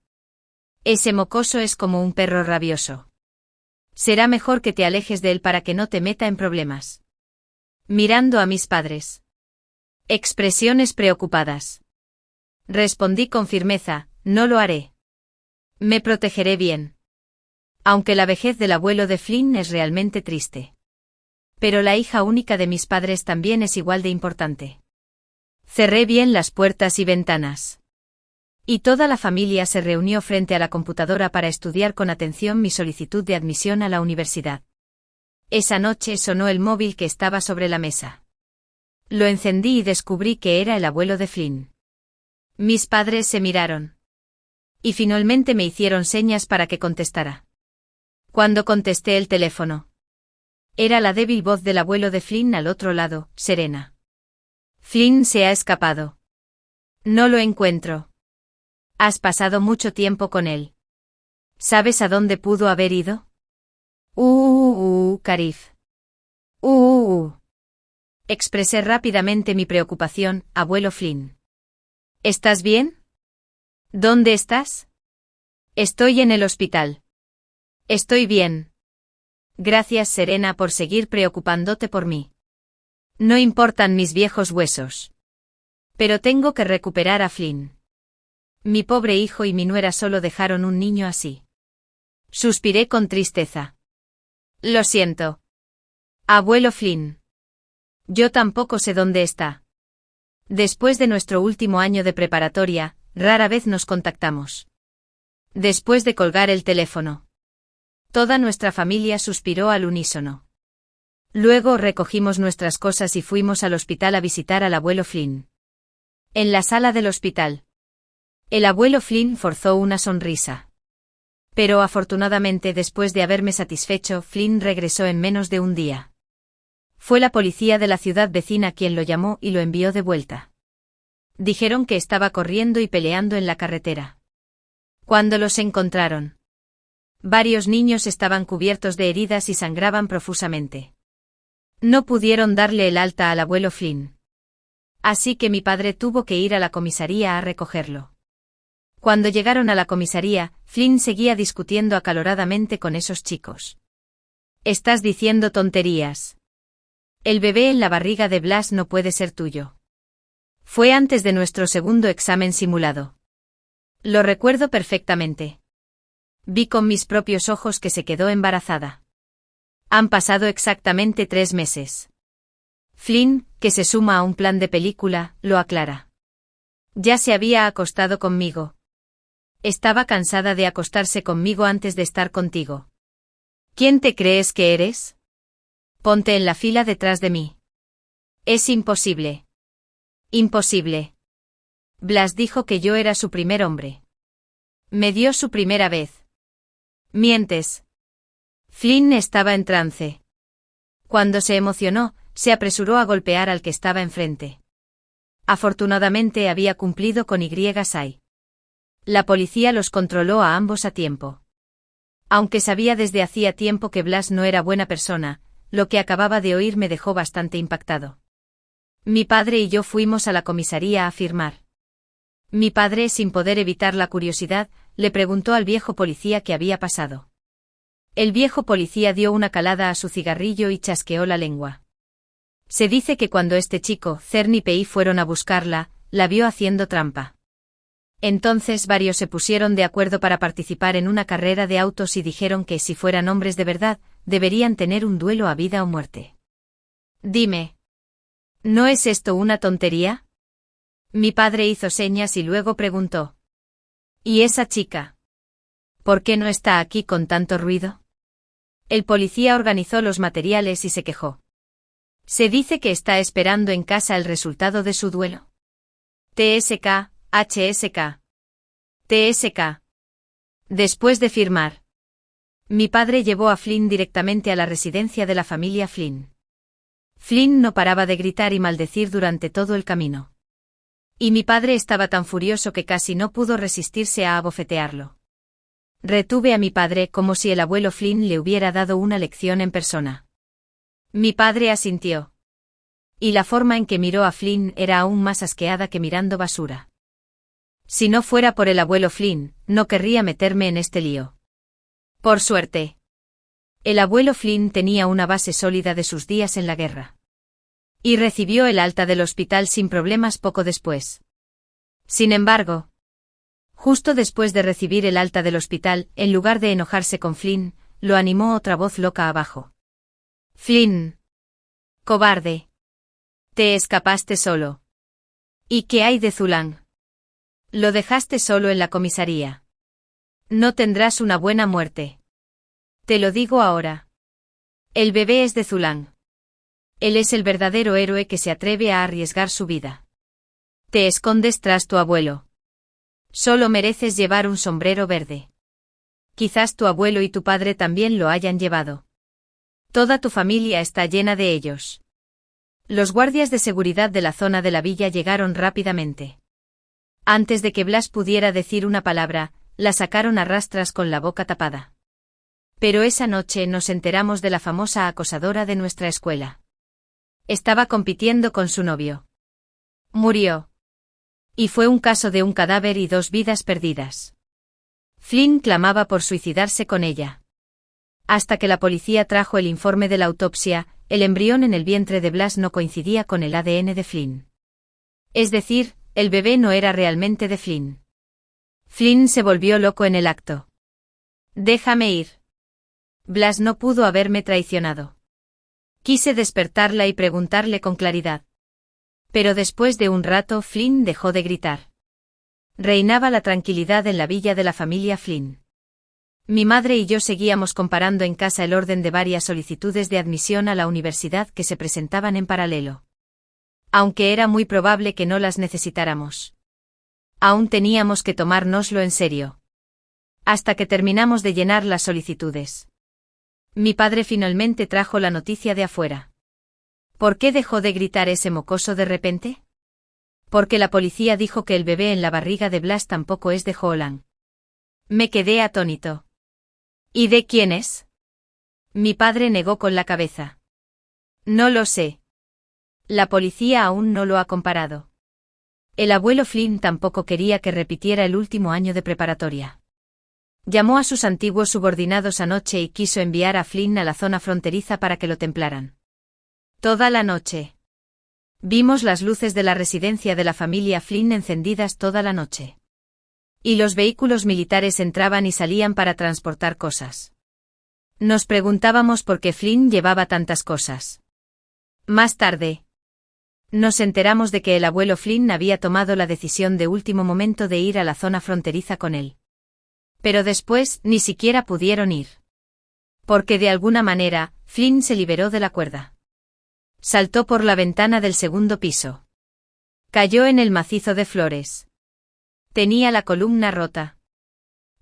Ese mocoso es como un perro rabioso. Será mejor que te alejes de él para que no te meta en problemas. Mirando a mis padres. Expresiones preocupadas. Respondí con firmeza, no lo haré. Me protegeré bien. Aunque la vejez del abuelo de Flynn es realmente triste. Pero la hija única de mis padres también es igual de importante. Cerré bien las puertas y ventanas. Y toda la familia se reunió frente a la computadora para estudiar con atención mi solicitud de admisión a la universidad. Esa noche sonó el móvil que estaba sobre la mesa. Lo encendí y descubrí que era el abuelo de Flynn. Mis padres se miraron. Y finalmente me hicieron señas para que contestara. Cuando contesté el teléfono, era la débil voz del abuelo de Flynn al otro lado, serena. Flynn se ha escapado. No lo encuentro. Has pasado mucho tiempo con él. ¿Sabes a dónde pudo haber ido? Carif. Expresé rápidamente mi preocupación, abuelo Flynn. ¿Estás bien? ¿Dónde estás? Estoy en el hospital. Estoy bien. Gracias, Serena, por seguir preocupándote por mí. No importan mis viejos huesos. Pero tengo que recuperar a Flynn. Mi pobre hijo y mi nuera solo dejaron un niño así. Suspiré con tristeza. Lo siento. Abuelo Flynn. Yo tampoco sé dónde está. Después de nuestro último año de preparatoria, rara vez nos contactamos. Después de colgar el teléfono, toda nuestra familia suspiró al unísono. Luego recogimos nuestras cosas y fuimos al hospital a visitar al abuelo Flynn. En la sala del hospital, el abuelo Flynn forzó una sonrisa. Pero afortunadamente, después de haberme satisfecho, Flynn regresó en menos de un día. Fue la policía de la ciudad vecina quien lo llamó y lo envió de vuelta. Dijeron que estaba corriendo y peleando en la carretera. Cuando los encontraron, varios niños estaban cubiertos de heridas y sangraban profusamente. No pudieron darle el alta al abuelo Flynn. Así que mi padre tuvo que ir a la comisaría a recogerlo. Cuando llegaron a la comisaría, Flynn seguía discutiendo acaloradamente con esos chicos. «Estás diciendo tonterías. El bebé en la barriga de Blas no puede ser tuyo. Fue antes de nuestro segundo examen simulado. Lo recuerdo perfectamente. Vi con mis propios ojos que se quedó embarazada. Han pasado exactamente 3 meses. Flynn, que se suma a un plan de película, lo aclara. Ya se había acostado conmigo. Estaba cansada de acostarse conmigo antes de estar contigo. ¿Quién te crees que eres? Ponte en la fila detrás de mí. Es imposible. Imposible. Blas dijo que yo era su primer hombre. Me dio su primera vez. Mientes. Flynn estaba en trance. Cuando se emocionó, se apresuró a golpear al que estaba enfrente. Afortunadamente había cumplido con Y-6. La policía los controló a ambos a tiempo. Aunque sabía desde hacía tiempo que Blas no era buena persona, lo que acababa de oír me dejó bastante impactado. Mi padre y yo fuimos a la comisaría a firmar. Mi padre, sin poder evitar la curiosidad, le preguntó al viejo policía qué había pasado. El viejo policía dio una calada a su cigarrillo y chasqueó la lengua. Se dice que cuando este chico, Cerny Pei, fueron a buscarla, la vio haciendo trampa. Entonces varios se pusieron de acuerdo para participar en una carrera de autos y dijeron que si fueran hombres de verdad, deberían tener un duelo a vida o muerte. Dime, ¿no es esto una tontería? Mi padre hizo señas y luego preguntó. ¿Y esa chica? ¿Por qué no está aquí con tanto ruido? El policía organizó los materiales y se quejó. Se dice que está esperando en casa el resultado de su duelo. TSK, HSK. TSK. Después de firmar, mi padre llevó a Flynn directamente a la residencia de la familia Flynn. Flynn no paraba de gritar y maldecir durante todo el camino. Y mi padre estaba tan furioso que casi no pudo resistirse a abofetearlo. Retuve a mi padre como si el abuelo Flynn le hubiera dado una lección en persona. Mi padre asintió. Y la forma en que miró a Flynn era aún más asqueada que mirando basura. Si no fuera por el abuelo Flynn, no querría meterme en este lío. Por suerte. El abuelo Flynn tenía una base sólida de sus días en la guerra. Y recibió el alta del hospital sin problemas poco después. Sin embargo, justo después de recibir el alta del hospital, en lugar de enojarse con Flynn, lo animó otra voz loca abajo. Flynn. Cobarde. Te escapaste solo. ¿Y qué hay de Zulán? Lo dejaste solo en la comisaría. No tendrás una buena muerte. Te lo digo ahora. El bebé es de Zulán. Él es el verdadero héroe que se atreve a arriesgar su vida. Te escondes tras tu abuelo. Solo mereces llevar un sombrero verde. Quizás tu abuelo y tu padre también lo hayan llevado. Toda tu familia está llena de ellos. Los guardias de seguridad de la zona de la villa llegaron rápidamente. Antes de que Blas pudiera decir una palabra, la sacaron a rastras con la boca tapada. Pero esa noche nos enteramos de la famosa acosadora de nuestra escuela. Estaba compitiendo con su novio. Murió. Y fue un caso de un cadáver y 2 vidas perdidas. Flynn clamaba por suicidarse con ella. Hasta que la policía trajo el informe de la autopsia, el embrión en el vientre de Blas no coincidía con el ADN de Flynn. Es decir, el bebé no era realmente de Flynn. Flynn se volvió loco en el acto. Déjame ir. Blas no pudo haberme traicionado. Quise despertarla y preguntarle con claridad. Pero después de un rato Flynn dejó de gritar. Reinaba la tranquilidad en la villa de la familia Flynn. Mi madre y yo seguíamos comparando en casa el orden de varias solicitudes de admisión a la universidad que se presentaban en paralelo. Aunque era muy probable que no las necesitáramos. Aún teníamos que tomárnoslo en serio. Hasta que terminamos de llenar las solicitudes. Mi padre finalmente trajo la noticia de afuera. ¿Por qué dejó de gritar ese mocoso de repente? Porque la policía dijo que el bebé en la barriga de Blas tampoco es de Holland. Me quedé atónito. ¿Y de quién es? Mi padre negó con la cabeza. No lo sé. La policía aún no lo ha comparado. El abuelo Flynn tampoco quería que repitiera el último año de preparatoria. Llamó a sus antiguos subordinados anoche y quiso enviar a Flynn a la zona fronteriza para que lo templaran. Toda la noche. Vimos las luces de la residencia de la familia Flynn encendidas toda la noche. Y los vehículos militares entraban y salían para transportar cosas. Nos preguntábamos por qué Flynn llevaba tantas cosas. Más tarde, nos enteramos de que el abuelo Flynn había tomado la decisión de último momento de ir a la zona fronteriza con él. Pero después ni siquiera pudieron ir. Porque de alguna manera, Flynn se liberó de la cuerda. Saltó por la ventana del segundo piso. Cayó en el macizo de flores. Tenía la columna rota.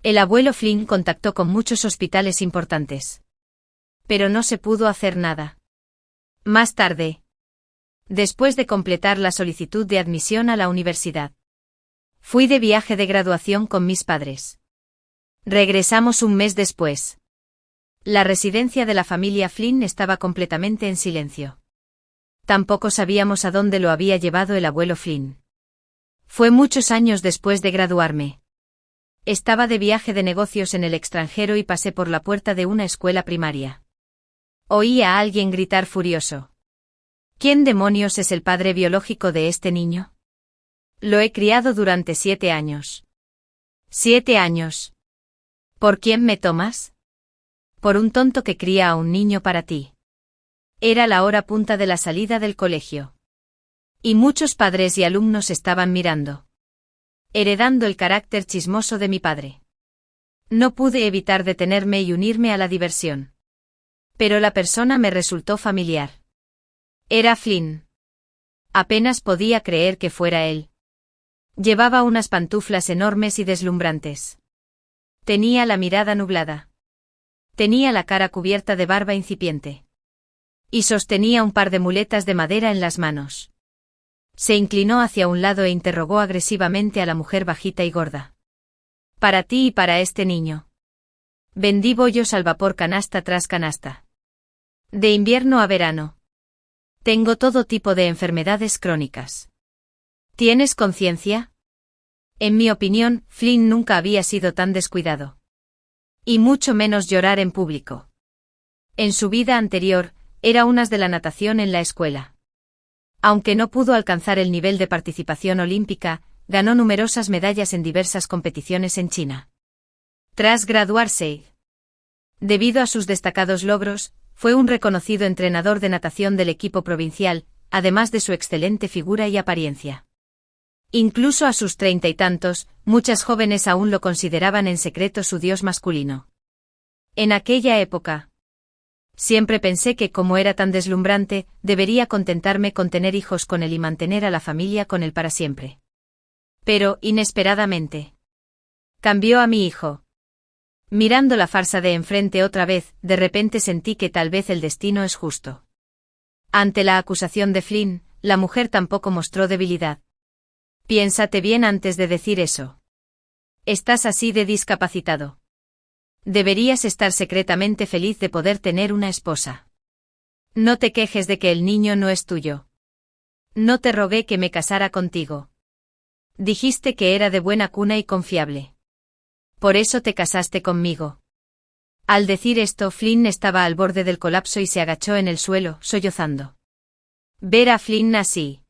El abuelo Flynn contactó con muchos hospitales importantes. Pero no se pudo hacer nada. Más tarde, después de completar la solicitud de admisión a la universidad, fui de viaje de graduación con mis padres. Regresamos un mes después. La residencia de la familia Flynn estaba completamente en silencio. Tampoco sabíamos a dónde lo había llevado el abuelo Flynn. Fue muchos años después de graduarme. Estaba de viaje de negocios en el extranjero y pasé por la puerta de una escuela primaria. Oí a alguien gritar furioso. ¿Quién demonios es el padre biológico de este niño? Lo he criado durante 7 años. 7 años. ¿Por quién me tomas? Por un tonto que cría a un niño para ti. Era la hora punta de la salida del colegio. Y muchos padres y alumnos estaban mirando. Heredando el carácter chismoso de mi padre. No pude evitar detenerme y unirme a la diversión. Pero la persona me resultó familiar. Era Flynn. Apenas podía creer que fuera él. Llevaba unas pantuflas enormes y deslumbrantes. Tenía la mirada nublada. Tenía la cara cubierta de barba incipiente. Y sostenía un par de muletas de madera en las manos. Se inclinó hacia un lado e interrogó agresivamente a la mujer bajita y gorda. Para ti y para este niño. Vendí bollos al vapor canasta tras canasta. De invierno a verano. Tengo todo tipo de enfermedades crónicas. ¿Tienes conciencia? En mi opinión, Flynn nunca había sido tan descuidado. Y mucho menos llorar en público. En su vida anterior, era un as de la natación en la escuela. Aunque no pudo alcanzar el nivel de participación olímpica, ganó numerosas medallas en diversas competiciones en China. Tras graduarse, debido a sus destacados logros, fue un reconocido entrenador de natación del equipo provincial, además de su excelente figura y apariencia. Incluso a sus 30 y tantos, muchas jóvenes aún lo consideraban en secreto su dios masculino. En aquella época, siempre pensé que, como era tan deslumbrante, debería contentarme con tener hijos con él y mantener a la familia con él para siempre. Pero, inesperadamente, cambió a mi hijo. Mirando la farsa de enfrente otra vez, de repente sentí que tal vez el destino es justo. Ante la acusación de Flynn, la mujer tampoco mostró debilidad. Piénsate bien antes de decir eso. Estás así de discapacitado. Deberías estar secretamente feliz de poder tener una esposa. No te quejes de que el niño no es tuyo. No te rogué que me casara contigo. Dijiste que era de buena cuna y confiable. Por eso te casaste conmigo. Al decir esto, Flynn estaba al borde del colapso y se agachó en el suelo, sollozando. Ver a Flynn así.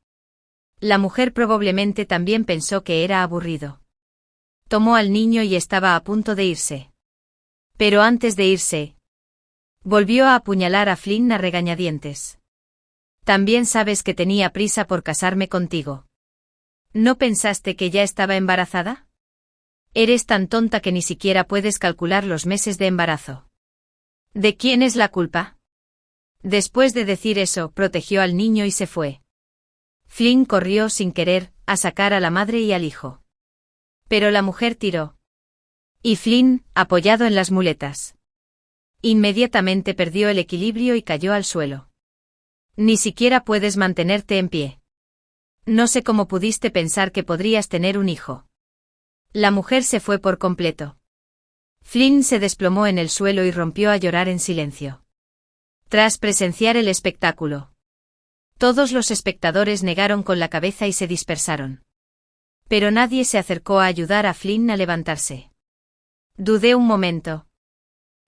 La mujer probablemente también pensó que era aburrido. Tomó al niño y estaba a punto de irse. Pero antes de irse, volvió a apuñalar a Flynn a regañadientes. También sabes que tenía prisa por casarme contigo. ¿No pensaste que ya estaba embarazada? Eres tan tonta que ni siquiera puedes calcular los meses de embarazo. ¿De quién es la culpa? Después de decir eso, protegió al niño y se fue. Flynn corrió sin querer, a sacar a la madre y al hijo. Pero la mujer tiró. Y Flynn, apoyado en las muletas, inmediatamente perdió el equilibrio y cayó al suelo. Ni siquiera puedes mantenerte en pie. No sé cómo pudiste pensar que podrías tener un hijo. La mujer se fue por completo. Flynn se desplomó en el suelo y rompió a llorar en silencio. Tras presenciar el espectáculo, todos los espectadores negaron con la cabeza y se dispersaron. Pero nadie se acercó a ayudar a Flynn a levantarse. Dudé un momento.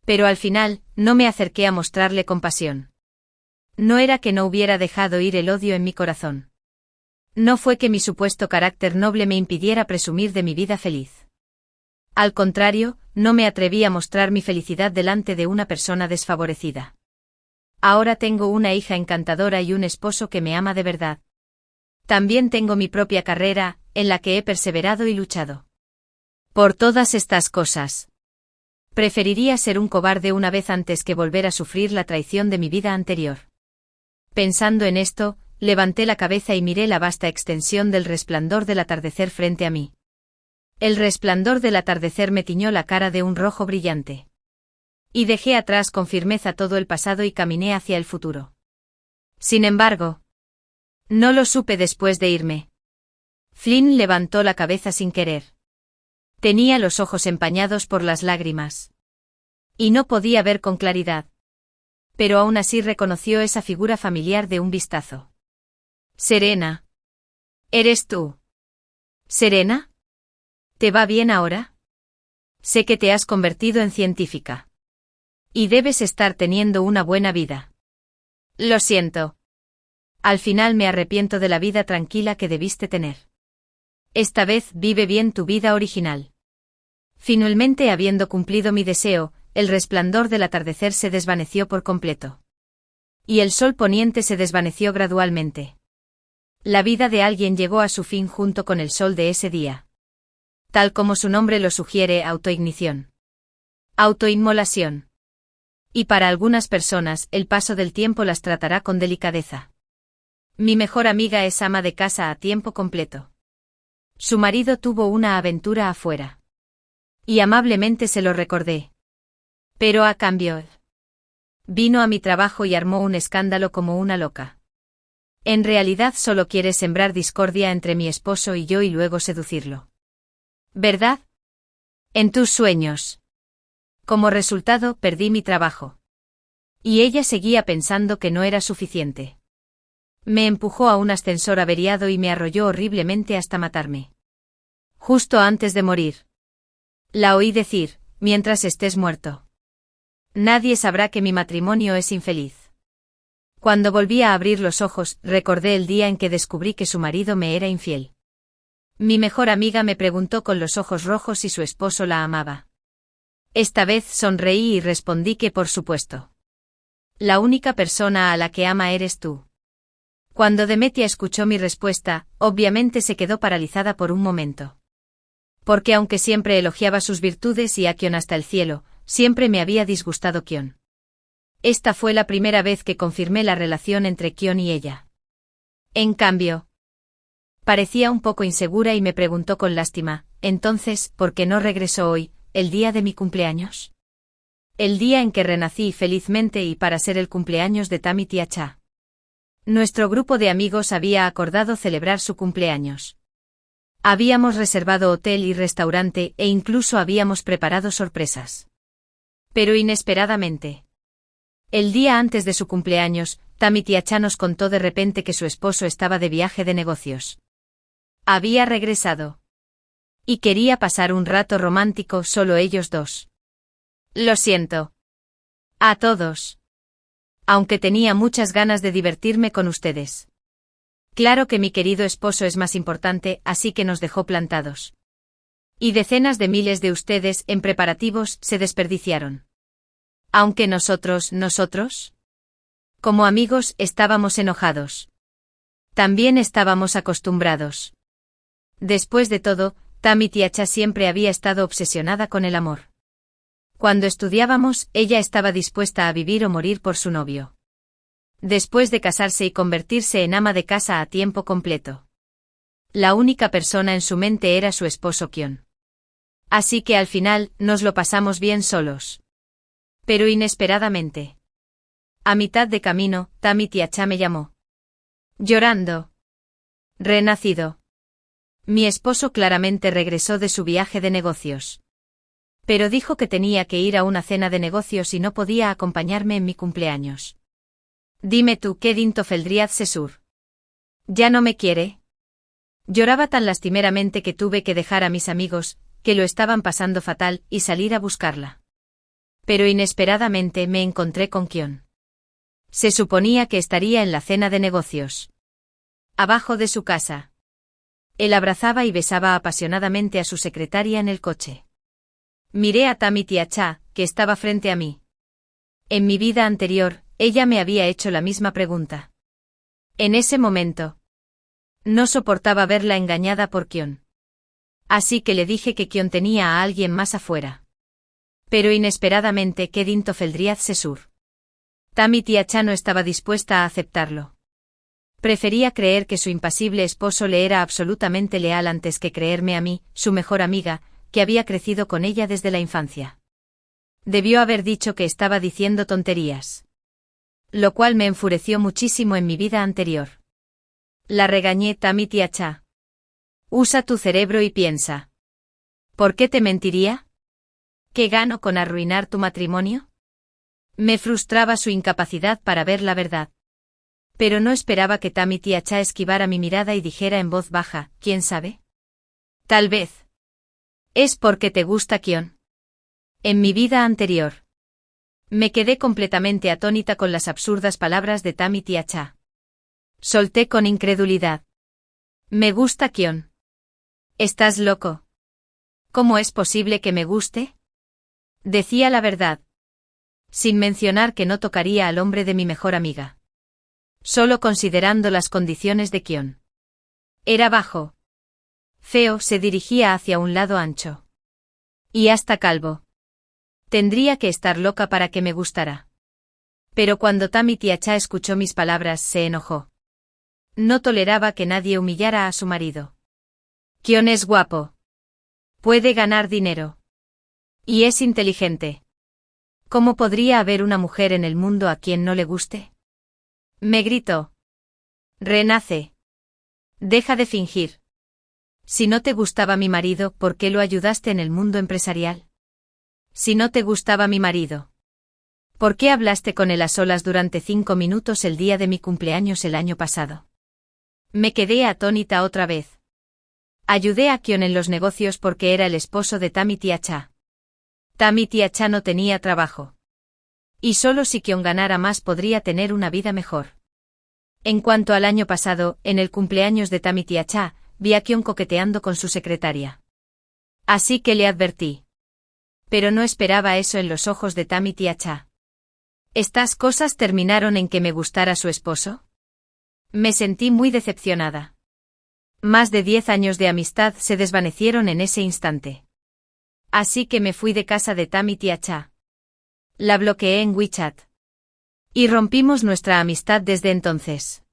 Pero al final, no me acerqué a mostrarle compasión. No era que no hubiera dejado ir el odio en mi corazón. No fue que mi supuesto carácter noble me impidiera presumir de mi vida feliz. Al contrario, no me atreví a mostrar mi felicidad delante de una persona desfavorecida. Ahora tengo una hija encantadora y un esposo que me ama de verdad. También tengo mi propia carrera, en la que he perseverado y luchado. Por todas estas cosas, preferiría ser un cobarde una vez antes que volver a sufrir la traición de mi vida anterior. Pensando en esto, levanté la cabeza y miré la vasta extensión del resplandor del atardecer frente a mí. El resplandor del atardecer me tiñó la cara de un rojo brillante. Y dejé atrás con firmeza todo el pasado y caminé hacia el futuro. Sin embargo, no lo supe después de irme. Flynn levantó la cabeza sin querer. Tenía los ojos empañados por las lágrimas. Y no podía ver con claridad. Pero aún así reconoció esa figura familiar de un vistazo. Serena. ¿Eres tú? ¿Serena? ¿Te va bien ahora? Sé que te has convertido en científica. Y debes estar teniendo una buena vida. Lo siento. Al final me arrepiento de la vida tranquila que debiste tener. Esta vez vive bien tu vida original. Finalmente, habiendo cumplido mi deseo, el resplandor del atardecer se desvaneció por completo. Y el sol poniente se desvaneció gradualmente. La vida de alguien llegó a su fin junto con el sol de ese día. Tal como su nombre lo sugiere, autoignición. Autoinmolación. Y para algunas personas, el paso del tiempo las tratará con delicadeza. Mi mejor amiga es ama de casa a tiempo completo. Su marido tuvo una aventura afuera. Y amablemente se lo recordé. Pero a cambio, vino a mi trabajo y armó un escándalo como una loca. En realidad solo quiere sembrar discordia entre mi esposo y yo y luego seducirlo. ¿Verdad? En tus sueños. Como resultado, perdí mi trabajo. Y ella seguía pensando que no era suficiente. Me empujó a un ascensor averiado y me arrolló horriblemente hasta matarme. Justo antes de morir. La oí decir, mientras estés muerto. Nadie sabrá que mi matrimonio es infeliz. Cuando volví a abrir los ojos, recordé el día en que descubrí que su marido me era infiel. Mi mejor amiga me preguntó con los ojos rojos si su esposo la amaba. Esta vez sonreí y respondí que por supuesto. La única persona a la que ama eres tú. Cuando Demetia escuchó mi respuesta, obviamente se quedó paralizada por un momento. Porque aunque siempre elogiaba sus virtudes y a Kion hasta el cielo, siempre me había disgustado Kion. Esta fue la primera vez que confirmé la relación entre Kion y ella. En cambio, parecía un poco insegura y me preguntó con lástima, entonces, ¿por qué no regresó hoy, el día de mi cumpleaños? El día en que renací felizmente y para ser el cumpleaños de Tammy Tia-cha. Nuestro grupo de amigos había acordado celebrar su cumpleaños. Habíamos reservado hotel y restaurante e incluso habíamos preparado sorpresas. Pero inesperadamente, el día antes de su cumpleaños, Tammy Tia-cha nos contó de repente que su esposo estaba de viaje de negocios. Había regresado. Y quería pasar un rato romántico solo ellos dos. Lo siento. A todos. Aunque tenía muchas ganas de divertirme con ustedes. Claro que mi querido esposo es más importante, así que nos dejó plantados. Y decenas de miles de ustedes en preparativos se desperdiciaron. Aunque nosotros, como amigos, estábamos enojados. También estábamos acostumbrados. Después de todo, Tammy Tia-cha siempre había estado obsesionada con el amor. Cuando estudiábamos, ella estaba dispuesta a vivir o morir por su novio. Después de casarse y convertirse en ama de casa a tiempo completo. La única persona en su mente era su esposo Kion. Así que al final, nos lo pasamos bien solos. Pero inesperadamente. A mitad de camino, Tammy Tia-cha me llamó. Llorando. Renacido. Mi esposo claramente regresó de su viaje de negocios. Pero dijo que tenía que ir a una cena de negocios y no podía acompañarme en mi cumpleaños. Dime tú, ¿qué dinto feldriad sesur? ¿Ya no me quiere? Lloraba tan lastimeramente que tuve que dejar a mis amigos, que lo estaban pasando fatal, y salir a buscarla. Pero inesperadamente me encontré con Kion. Se suponía que estaría en la cena de negocios. Abajo de su casa. Él abrazaba y besaba apasionadamente a su secretaria en el coche. Miré a Tammy Tia-cha, que estaba frente a mí. En mi vida anterior, ella me había hecho la misma pregunta. En ese momento, no soportaba verla engañada por Kion. Así que le dije que Kion tenía a alguien más afuera. Pero inesperadamente Kedinto Feldriad Sesur. Tammy Tia-cha no estaba dispuesta a aceptarlo. Prefería creer que su impasible esposo le era absolutamente leal antes que creerme a mí, su mejor amiga, que había crecido con ella desde la infancia. Debió haber dicho que estaba diciendo tonterías. Lo cual me enfureció muchísimo en mi vida anterior. La regañé. Tammy Tia-cha. Usa tu cerebro y piensa. ¿Por qué te mentiría? ¿Qué gano con arruinar tu matrimonio? Me frustraba su incapacidad para ver la verdad. Pero no esperaba que Tammy Tia-cha esquivara mi mirada y dijera en voz baja, ¿quién sabe? Tal vez. ¿Es porque te gusta Kion? En mi vida anterior. Me quedé completamente atónita con las absurdas palabras de Tammy Tia-cha. Solté con incredulidad. Me gusta Kion. ¿Estás loco? ¿Cómo es posible que me guste? Decía la verdad. Sin mencionar que no tocaría al hombre de mi mejor amiga. Solo considerando las condiciones de Kion. Era bajo. Feo, se dirigía hacia un lado ancho. Y hasta calvo. Tendría que estar loca para que me gustara. Pero cuando Tammy Tia-cha escuchó mis palabras, se enojó. No toleraba que nadie humillara a su marido. Kion es guapo. Puede ganar dinero. Y es inteligente. ¿Cómo podría haber una mujer en el mundo a quien no le guste? Me gritó. Renace. Deja de fingir. Si no te gustaba mi marido, ¿por qué lo ayudaste en el mundo empresarial? Si no te gustaba mi marido, ¿por qué hablaste con él a solas durante 5 minutos el día de mi cumpleaños el año pasado? Me quedé atónita otra vez. Ayudé a Kion en los negocios porque era el esposo de Tammy Tia-cha. Tammy Tia-cha no tenía trabajo. Y solo si Kion ganara más podría tener una vida mejor. En cuanto al año pasado, en el cumpleaños de Tammy Tia-cha, vi a Kion coqueteando con su secretaria. Así que le advertí. Pero no esperaba eso en los ojos de Tammy Tia-cha. ¿Estas cosas terminaron en que me gustara su esposo? Me sentí muy decepcionada. Más de 10 años de amistad se desvanecieron en ese instante. Así que me fui de casa de Tammy Tiacha. La bloqueé en WeChat. Y rompimos nuestra amistad desde entonces.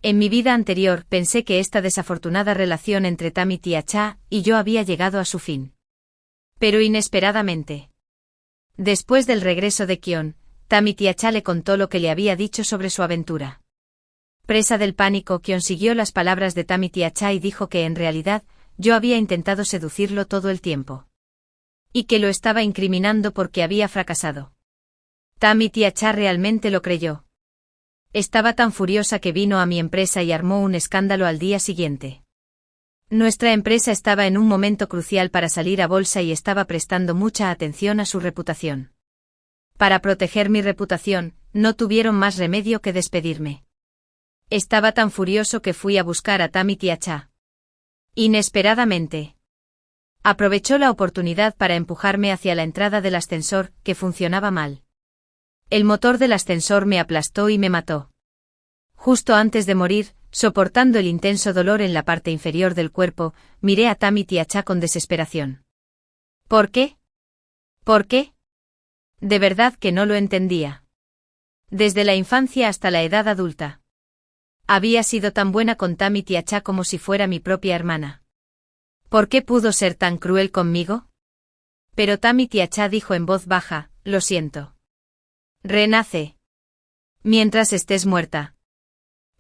En mi vida anterior pensé que esta desafortunada relación entre Tammy Tiacha y yo había llegado a su fin. Pero inesperadamente. Después del regreso de Kion, Tammy Tiacha le contó lo que le había dicho sobre su aventura. Presa del pánico, Kion siguió las palabras de Tammy Tiacha y dijo que en realidad, yo había intentado seducirlo todo el tiempo. Y que lo estaba incriminando porque había fracasado. Tammy Tiacha realmente lo creyó. Estaba tan furiosa que vino a mi empresa y armó un escándalo al día siguiente. Nuestra empresa estaba en un momento crucial para salir a bolsa y estaba prestando mucha atención a su reputación. Para proteger mi reputación, no tuvieron más remedio que despedirme. Estaba tan furioso que fui a buscar a Tammy Tiacha. Inesperadamente. Aprovechó la oportunidad para empujarme hacia la entrada del ascensor, que funcionaba mal. El motor del ascensor me aplastó y me mató. Justo antes de morir, soportando el intenso dolor en la parte inferior del cuerpo, miré a Tammy Tiacha con desesperación. ¿Por qué? ¿Por qué? De verdad que no lo entendía. Desde la infancia hasta la edad adulta. Había sido tan buena con Tammy Tiacha como si fuera mi propia hermana. ¿Por qué pudo ser tan cruel conmigo? Pero Tammy Tiacha dijo en voz baja, lo siento. Renace. Mientras estés muerta.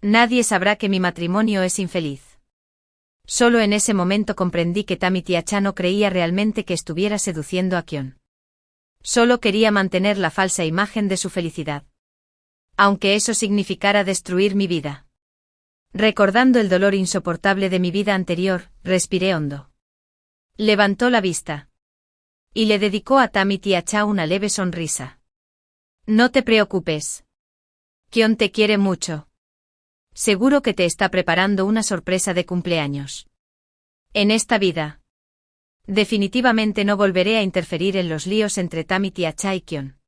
Nadie sabrá que mi matrimonio es infeliz. Solo en ese momento comprendí que Tammy Tiacha no creía realmente que estuviera seduciendo a Kion. Solo quería mantener la falsa imagen de su felicidad. Aunque eso significara destruir mi vida. Recordando el dolor insoportable de mi vida anterior, respiré hondo. Levantó la vista. Y le dedicó a Tammy Tiacha una leve sonrisa. No te preocupes. Kion te quiere mucho. Seguro que te está preparando una sorpresa de cumpleaños. En esta vida. Definitivamente no volveré a interferir en los líos entre Tammy Tiacha y Kion.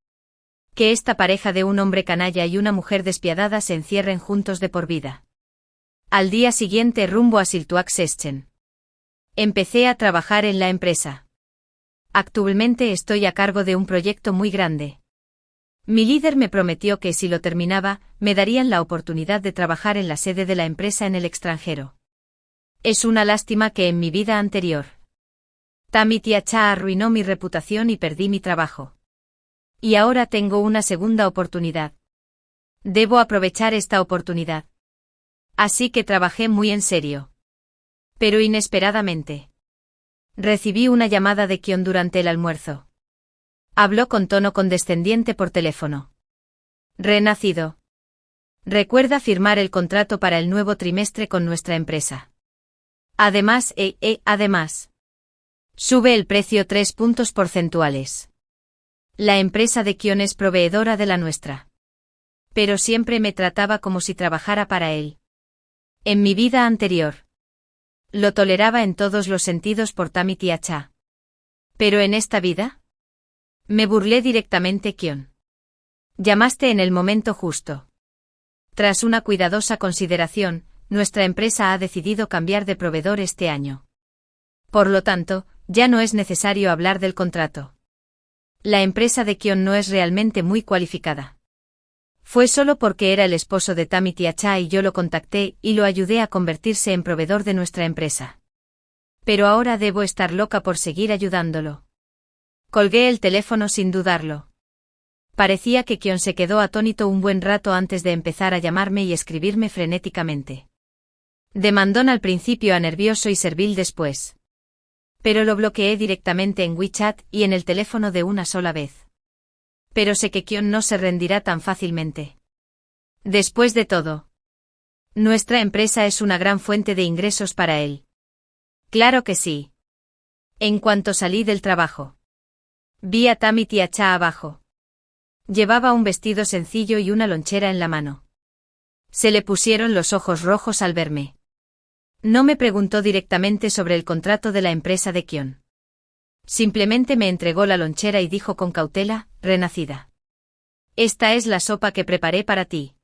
Que esta pareja de un hombre canalla y una mujer despiadada se encierren juntos de por vida. Al día siguiente rumbo a Siltuak Seschen. Empecé a trabajar en la empresa. Actualmente estoy a cargo de un proyecto muy grande. Mi líder me prometió que si lo terminaba, me darían la oportunidad de trabajar en la sede de la empresa en el extranjero. Es una lástima que en mi vida anterior. Tammy Tiacha arruinó mi reputación y perdí mi trabajo. Y ahora tengo una segunda oportunidad. Debo aprovechar esta oportunidad. Así que trabajé muy en serio. Pero inesperadamente. Recibí una llamada de Kion durante el almuerzo. Habló con tono condescendiente por teléfono. Renacido. Recuerda firmar el contrato para el nuevo trimestre con nuestra empresa. Además, además. Sube el precio 3 puntos porcentuales. La empresa de Kion es proveedora de la nuestra. Pero siempre me trataba como si trabajara para él. En mi vida anterior. Lo toleraba en todos los sentidos por Tammy Tiacha. Pero en esta vida. Me burlé directamente Kion. Llamaste en el momento justo. Tras una cuidadosa consideración, nuestra empresa ha decidido cambiar de proveedor este año. Por lo tanto, ya no es necesario hablar del contrato. La empresa de Kion no es realmente muy cualificada. Fue solo porque era el esposo de Tammy Tiacha y yo lo contacté y lo ayudé a convertirse en proveedor de nuestra empresa. Pero ahora debo estar loca por seguir ayudándolo. Colgué el teléfono sin dudarlo. Parecía que Kion se quedó atónito un buen rato antes de empezar a llamarme y escribirme frenéticamente. Demandón al principio a nervioso y servil después. Pero lo bloqueé directamente en WeChat y en el teléfono de una sola vez. Pero sé que Kion no se rendirá tan fácilmente. Después de todo. Nuestra empresa es una gran fuente de ingresos para él. Claro que sí. En cuanto salí del trabajo. Vi a Tammy Tiacha abajo. Llevaba un vestido sencillo y una lonchera en la mano. Se le pusieron los ojos rojos al verme. No me preguntó directamente sobre el contrato de la empresa de Kion. Simplemente me entregó la lonchera y dijo con cautela, renacida. Esta es la sopa que preparé para ti.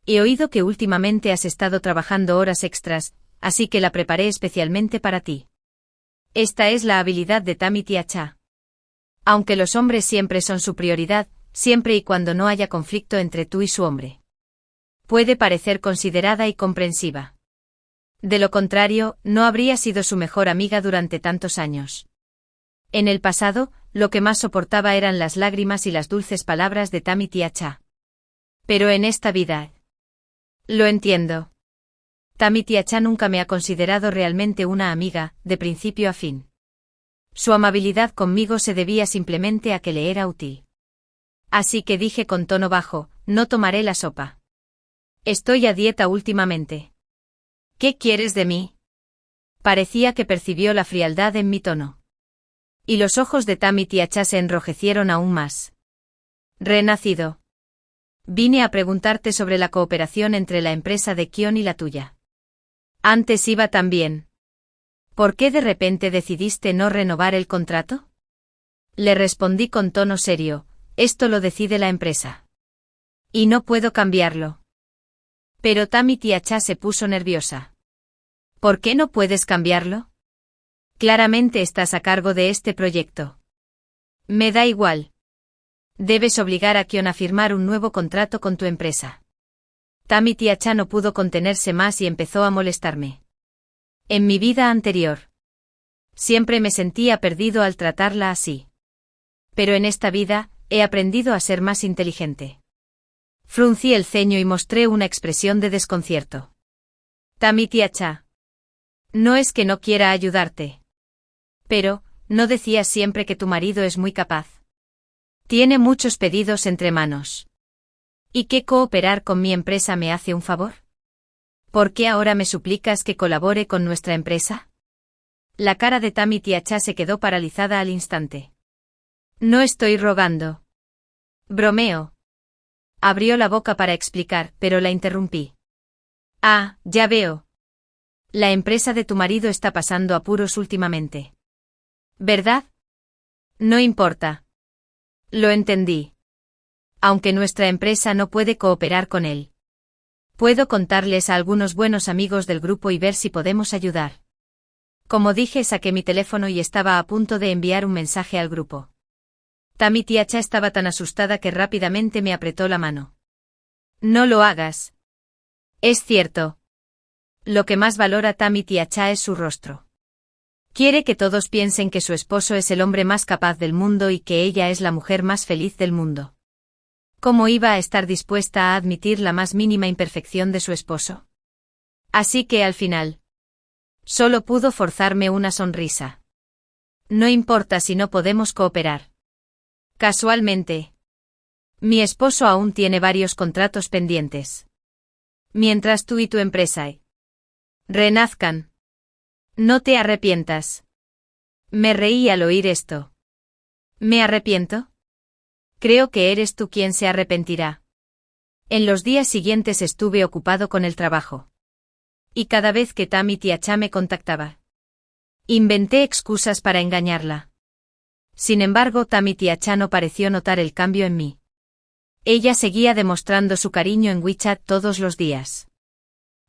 He oído que últimamente has estado trabajando horas extras, así que la preparé especialmente para ti. Esta es la habilidad de Tammy Tiacha. Aunque los hombres siempre son su prioridad, siempre y cuando no haya conflicto entre tú y su hombre. Puede parecer considerada y comprensiva. De lo contrario, no habría sido su mejor amiga durante tantos años. En el pasado, lo que más soportaba eran las lágrimas y las dulces palabras de Tammy Tiacha. Pero en esta vida... Lo entiendo. Tammy Tiacha nunca me ha considerado realmente una amiga, de principio a fin. Su amabilidad conmigo se debía simplemente a que le era útil. Así que dije con tono bajo, no tomaré la sopa. Estoy a dieta últimamente. ¿Qué quieres de mí? Parecía que percibió la frialdad en mi tono. Y los ojos de Tammy Tiacha se enrojecieron aún más. Renacido. Vine a preguntarte sobre la cooperación entre la empresa de Kion y la tuya. Antes iba tan bien. ¿Por qué de repente decidiste no renovar el contrato? Le respondí con tono serio, esto lo decide la empresa. Y no puedo cambiarlo. Pero Tammy Tiacha se puso nerviosa. ¿Por qué no puedes cambiarlo? Claramente estás a cargo de este proyecto. Me da igual. Debes obligar a Kion a firmar un nuevo contrato con tu empresa. Tammy Tiacha no pudo contenerse más y empezó a molestarme. En mi vida anterior. Siempre me sentía perdido al tratarla así. Pero en esta vida, he aprendido a ser más inteligente. Fruncí el ceño y mostré una expresión de desconcierto. Tammy Tiacha. No es que no quiera ayudarte. Pero, ¿no decías siempre que tu marido es muy capaz? Tiene muchos pedidos entre manos. ¿Y qué cooperar con mi empresa me hace un favor? ¿Por qué ahora me suplicas que colabore con nuestra empresa? La cara de Tammy Tiacha se quedó paralizada al instante. No estoy rogando. Bromeo. Abrió la boca para explicar, pero la interrumpí. Ah, ya veo. La empresa de tu marido está pasando apuros últimamente. ¿Verdad? No importa. Lo entendí. Aunque nuestra empresa no puede cooperar con él. Puedo contarles a algunos buenos amigos del grupo y ver si podemos ayudar. Como dije, saqué mi teléfono y estaba a punto de enviar un mensaje al grupo. Tammy Tiacha estaba tan asustada que rápidamente me apretó la mano. No lo hagas. Es cierto. Lo que más valora Tammy Tiacha es su rostro. Quiere que todos piensen que su esposo es el hombre más capaz del mundo y que ella es la mujer más feliz del mundo. ¿Cómo iba a estar dispuesta a admitir la más mínima imperfección de su esposo? Así que al final, solo pudo forzarme una sonrisa. No importa si no podemos cooperar. Casualmente, mi esposo aún tiene varios contratos pendientes. Mientras tú y tu empresa renazcan. No te arrepientas. Me reí al oír esto. ¿Me arrepiento? Creo que eres tú quien se arrepentirá. En los días siguientes estuve ocupado con el trabajo. Y cada vez que Tammy Tiacha me contactaba, inventé excusas para engañarla. Sin embargo, Tammy Tiacha no pareció notar el cambio en mí. Ella seguía demostrando su cariño en WeChat todos los días.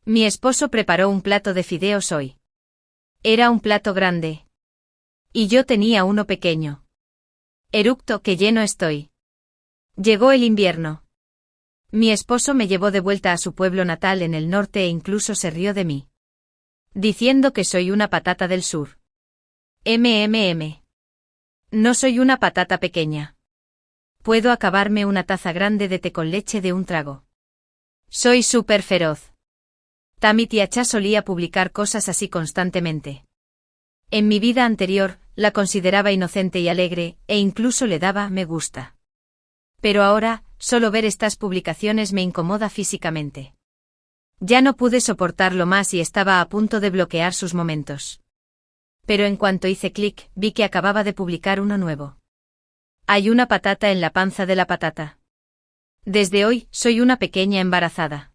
Mi esposo preparó un plato de fideos hoy. Era un plato grande. Y yo tenía uno pequeño. Eructo, que lleno estoy. Llegó el invierno. Mi esposo me llevó de vuelta a su pueblo natal en el norte e incluso se rió de mí. Diciendo que soy una patata del sur. No soy una patata pequeña. Puedo acabarme una taza grande de té con leche de un trago. Soy súper feroz. Tammy Tiacha solía publicar cosas así constantemente. En mi vida anterior, la consideraba inocente y alegre, e incluso le daba me gusta. Pero ahora, solo ver estas publicaciones me incomoda físicamente. Ya no pude soportarlo más y estaba a punto de bloquear sus momentos. Pero en cuanto hice clic, vi que acababa de publicar uno nuevo. Hay una patata en la panza de la patata. Desde hoy, soy una pequeña embarazada.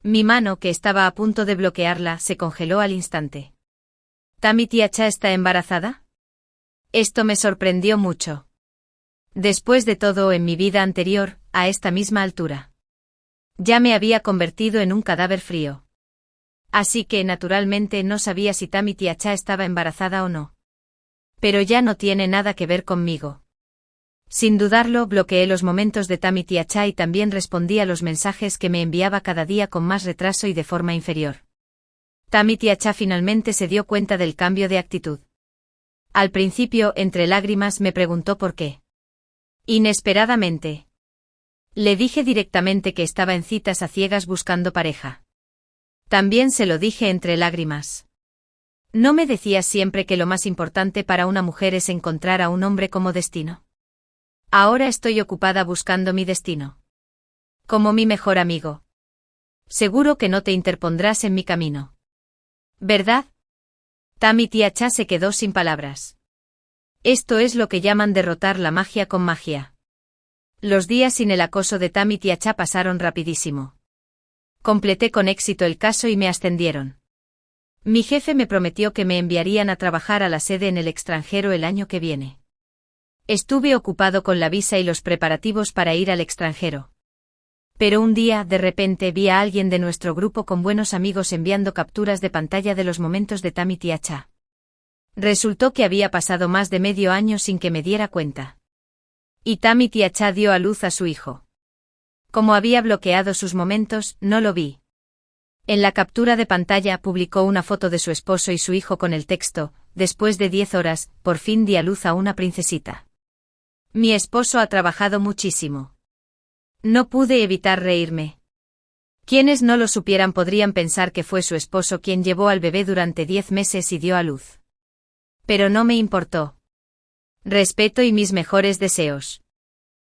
Mi mano, que estaba a punto de bloquearla, se congeló al instante. ¿Tammy Tiacha está embarazada? Esto me sorprendió mucho. Después de todo en mi vida anterior, a esta misma altura. Ya me había convertido en un cadáver frío. Así que, naturalmente, no sabía si Tammy Acha estaba embarazada o no. Pero ya no tiene nada que ver conmigo. Sin dudarlo, bloqueé los momentos de Tammy Acha y también respondí a los mensajes que me enviaba cada día con más retraso y de forma inferior. Tammy Acha finalmente se dio cuenta del cambio de actitud. Al principio, entre lágrimas, me preguntó por qué. Inesperadamente. Le dije directamente que estaba en citas a ciegas buscando pareja. También se lo dije entre lágrimas. ¿No me decías siempre que lo más importante para una mujer es encontrar a un hombre como destino? Ahora estoy ocupada buscando mi destino. Como mi mejor amigo. Seguro que no te interpondrás en mi camino. ¿Verdad? Tammy Acha se quedó sin palabras. Esto es lo que llaman derrotar la magia con magia. Los días sin el acoso de Tammy Acha pasaron rapidísimo. Completé con éxito el caso y me ascendieron. Mi jefe me prometió que me enviarían a trabajar a la sede en el extranjero el año que viene. Estuve ocupado con la visa y los preparativos para ir al extranjero. Pero un día, de repente, vi a alguien de nuestro grupo con buenos amigos enviando capturas de pantalla de los momentos de Tammy Acha. Resultó que había pasado más de medio año sin que me diera cuenta. Y Tammy Acha dio a luz a su hijo. Como había bloqueado sus momentos, no lo vi. En la captura de pantalla publicó una foto de su esposo y su hijo con el texto: después de 10 horas, por fin di a luz a una princesita. Mi esposo ha trabajado muchísimo. No pude evitar reírme. Quienes no lo supieran podrían pensar que fue su esposo quien llevó al bebé durante 10 meses y dio a luz. Pero no me importó. Respeto y mis mejores deseos.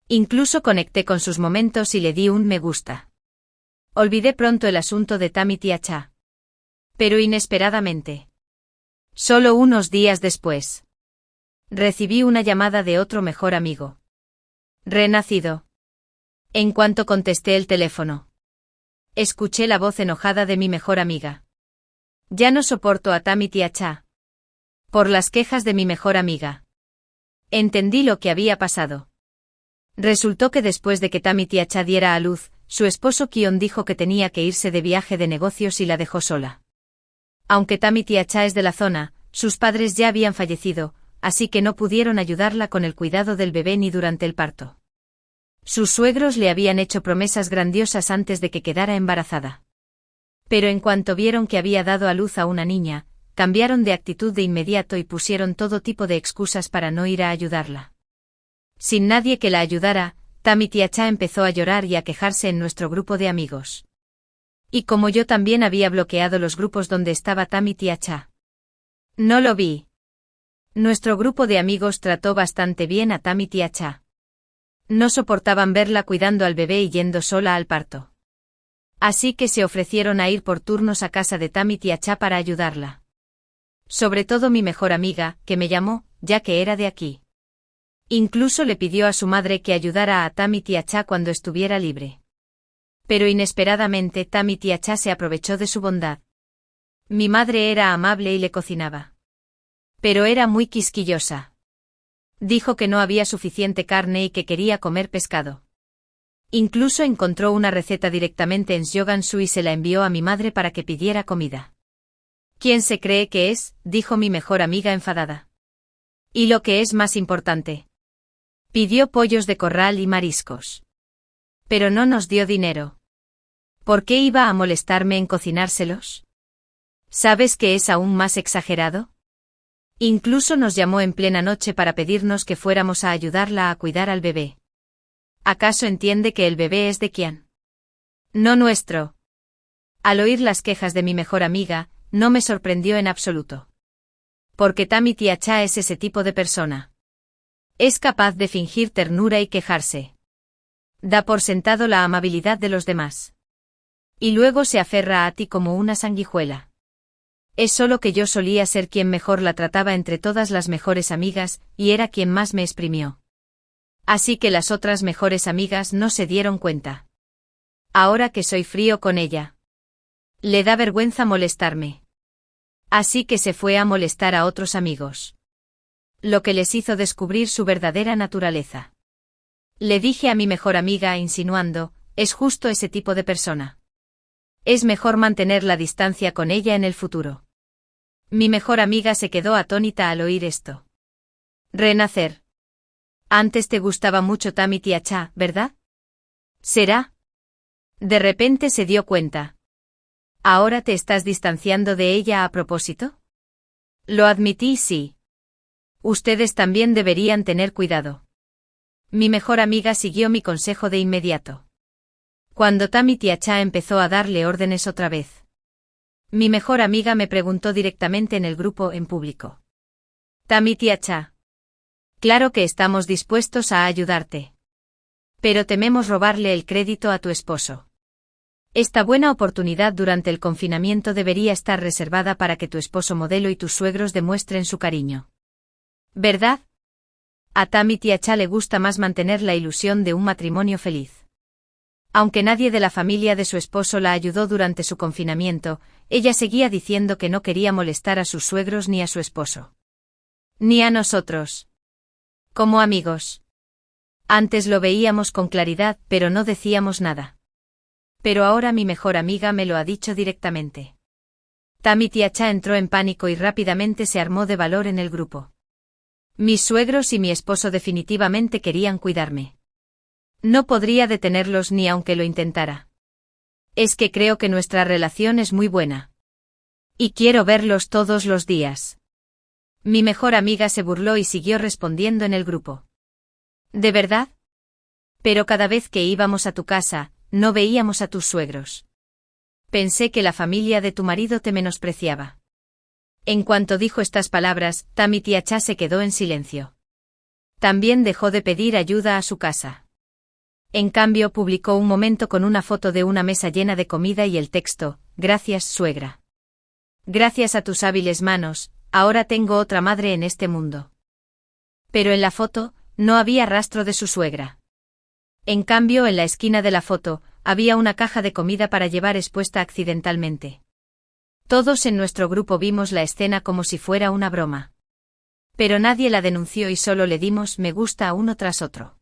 Incluso conecté con sus momentos y le di un me gusta. Olvidé pronto el asunto de Tammy Acha. Pero inesperadamente. Solo unos días después. Recibí una llamada de otro mejor amigo. Renacido. En cuanto contesté el teléfono, escuché la voz enojada de mi mejor amiga. Ya no soporto a Tammy Acha. Por las quejas de mi mejor amiga. Entendí lo que había pasado. Resultó que después de que Tammy Acha diera a luz, su esposo Kion dijo que tenía que irse de viaje de negocios y la dejó sola. Aunque Tammy Acha es de la zona, sus padres ya habían fallecido, así que no pudieron ayudarla con el cuidado del bebé ni durante el parto. Sus suegros le habían hecho promesas grandiosas antes de que quedara embarazada. Pero en cuanto vieron que había dado a luz a una niña, cambiaron de actitud de inmediato y pusieron todo tipo de excusas para no ir a ayudarla. Sin nadie que la ayudara, Tammy Acha empezó a llorar y a quejarse en nuestro grupo de amigos. Y como yo también había bloqueado los grupos donde estaba Tammy Acha. No lo vi. Nuestro grupo de amigos trató bastante bien a Tammy Acha. No soportaban verla cuidando al bebé y yendo sola al parto. Así que se ofrecieron a ir por turnos a casa de Tammy Acha para ayudarla. Sobre todo mi mejor amiga, que me llamó, ya que era de aquí. Incluso le pidió a su madre que ayudara a Tammy Acha cuando estuviera libre. Pero inesperadamente Tammy Acha se aprovechó de su bondad. Mi madre era amable y le cocinaba. Pero era muy quisquillosa. Dijo que no había suficiente carne y que quería comer pescado. Incluso encontró una receta directamente en Shoganshu y se la envió a mi madre para que pidiera comida. ¿Quién se cree que es?, dijo mi mejor amiga enfadada. Y lo que es más importante. Pidió pollos de corral y mariscos. Pero no nos dio dinero. ¿Por qué iba a molestarme en cocinárselos? ¿Sabes qué es aún más exagerado? Incluso nos llamó en plena noche para pedirnos que fuéramos a ayudarla a cuidar al bebé. ¿Acaso entiende que el bebé es de quién? No nuestro. Al oír las quejas de mi mejor amiga, no me sorprendió en absoluto. Porque Tammy Acha es ese tipo de persona. Es capaz de fingir ternura y quejarse. Da por sentado la amabilidad de los demás. Y luego se aferra a ti como una sanguijuela. Es solo que yo solía ser quien mejor la trataba entre todas las mejores amigas, y era quien más me exprimió. Así que las otras mejores amigas no se dieron cuenta. Ahora que soy frío con ella. Le da vergüenza molestarme. Así que se fue a molestar a otros amigos. Lo que les hizo descubrir su verdadera naturaleza. Le dije a mi mejor amiga insinuando, Es justo ese tipo de persona. Es mejor mantener la distancia con ella en el futuro. Mi mejor amiga se quedó atónita al oír esto. Renacer. Antes te gustaba mucho Tammy Tiacha, ¿verdad? ¿Será? De repente se dio cuenta. ¿Ahora te estás distanciando de ella a propósito? Lo admití, sí. Ustedes también deberían tener cuidado. Mi mejor amiga siguió mi consejo de inmediato. Cuando Tammy Tiacha empezó a darle órdenes otra vez. Mi mejor amiga me preguntó directamente en el grupo en público. Tammy Tiacha. Claro que estamos dispuestos a ayudarte. Pero tememos robarle el crédito a tu esposo. Esta buena oportunidad durante el confinamiento debería estar reservada para que tu esposo modelo y tus suegros demuestren su cariño. ¿Verdad? A Tammy Tiacha le gusta más mantener la ilusión de un matrimonio feliz. Aunque nadie de la familia de su esposo la ayudó durante su confinamiento, ella seguía diciendo que no quería molestar a sus suegros ni a su esposo. Ni a nosotros. Como amigos. Antes lo veíamos con claridad, pero no decíamos nada. Pero ahora mi mejor amiga me lo ha dicho directamente. Tammy Tiacha entró en pánico y rápidamente se armó de valor en el grupo. Mis suegros y mi esposo definitivamente querían cuidarme. No podría detenerlos ni aunque lo intentara. Es que creo que nuestra relación es muy buena. Y quiero verlos todos los días. Mi mejor amiga se burló y siguió respondiendo en el grupo. ¿De verdad? Pero cada vez que íbamos a tu casa, no veíamos a tus suegros. Pensé que la familia de tu marido te menospreciaba. En cuanto dijo estas palabras, Tammy Tiacha se quedó en silencio. También dejó de pedir ayuda a su casa. En cambio, publicó un momento con una foto de una mesa llena de comida y el texto: gracias, suegra. Gracias a tus hábiles manos, ahora tengo otra madre en este mundo. Pero en la foto, no había rastro de su suegra. En cambio, en la esquina de la foto, había una caja de comida para llevar expuesta accidentalmente. Todos en nuestro grupo vimos la escena como si fuera una broma. Pero nadie la denunció y solo le dimos me gusta a uno tras otro.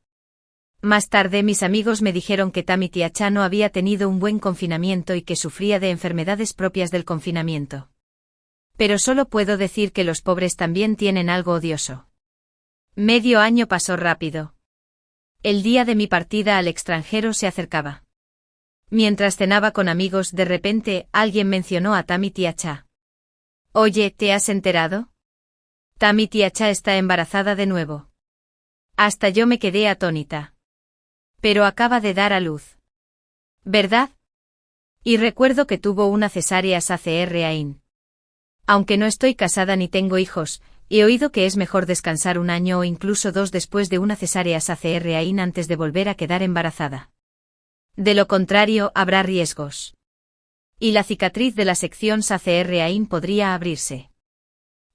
Más tarde mis amigos me dijeron que Tammy Tiacha no había tenido un buen confinamiento y que sufría de enfermedades propias del confinamiento. Pero solo puedo decir que los pobres también tienen algo odioso. Medio año pasó rápido. El día de mi partida al extranjero se acercaba. Mientras cenaba con amigos, de repente, alguien mencionó a Tammy Tiacha. Oye, ¿te has enterado? Tammy Tiacha está embarazada de nuevo. Hasta yo me quedé atónita. Pero acaba de dar a luz. ¿Verdad? Y recuerdo que tuvo una cesárea cesariana. Aunque no estoy casada ni tengo hijos, he oído que es mejor descansar un año o incluso 2 después de una cesárea cesariana antes de volver a quedar embarazada. De lo contrario, habrá riesgos. Y la cicatriz de la sección cesariana podría abrirse.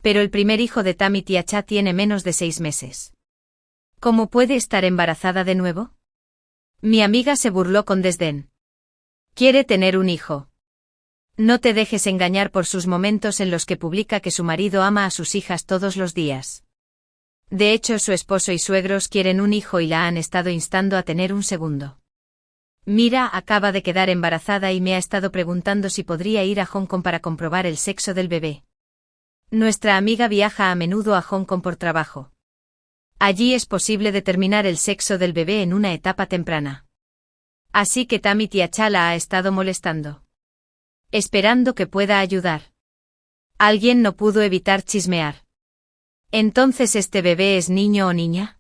Pero el primer hijo de Tammy Tiacha tiene menos de 6 meses. ¿Cómo puede estar embarazada de nuevo? Mi amiga se burló con desdén. Quiere tener un hijo. No te dejes engañar por sus momentos en los que publica que su marido ama a sus hijas todos los días. De hecho, su esposo y suegros quieren un hijo y la han estado instando a tener un segundo. Mira, acaba de quedar embarazada y me ha estado preguntando si podría ir a Hong Kong para comprobar el sexo del bebé. Nuestra amiga viaja a menudo a Hong Kong por trabajo. Allí es posible determinar el sexo del bebé en una etapa temprana. Así que Tammy Tiacha la ha estado molestando. Esperando que pueda ayudar. Alguien no pudo evitar chismear. ¿Entonces este bebé es niño o niña?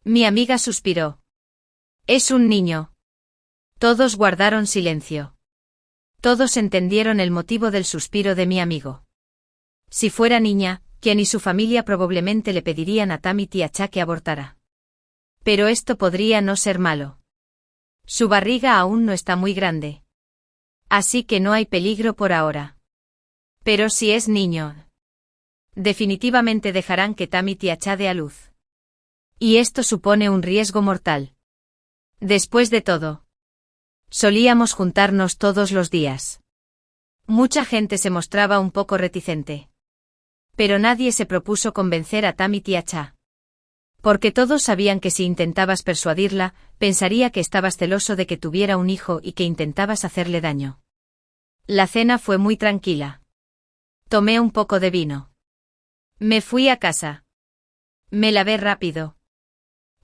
Mi amiga suspiró. Es un niño. Todos guardaron silencio. Todos entendieron el motivo del suspiro de mi amigo. Si fuera niña, quien y su familia probablemente le pedirían a Tammy Tiacha que abortara. Pero esto podría no ser malo. Su barriga aún no está muy grande. Así que no hay peligro por ahora. Pero si es niño, definitivamente dejarán que Tammy Tiacha dé a luz. Y esto supone un riesgo mortal. Después de todo, solíamos juntarnos todos los días. Mucha gente se mostraba un poco reticente. Pero nadie se propuso convencer a Tammy Tiacha. Porque todos sabían que si intentabas persuadirla, pensaría que estabas celoso de que tuviera un hijo y que intentabas hacerle daño. La cena fue muy tranquila. Tomé un poco de vino. Me fui a casa. Me lavé rápido.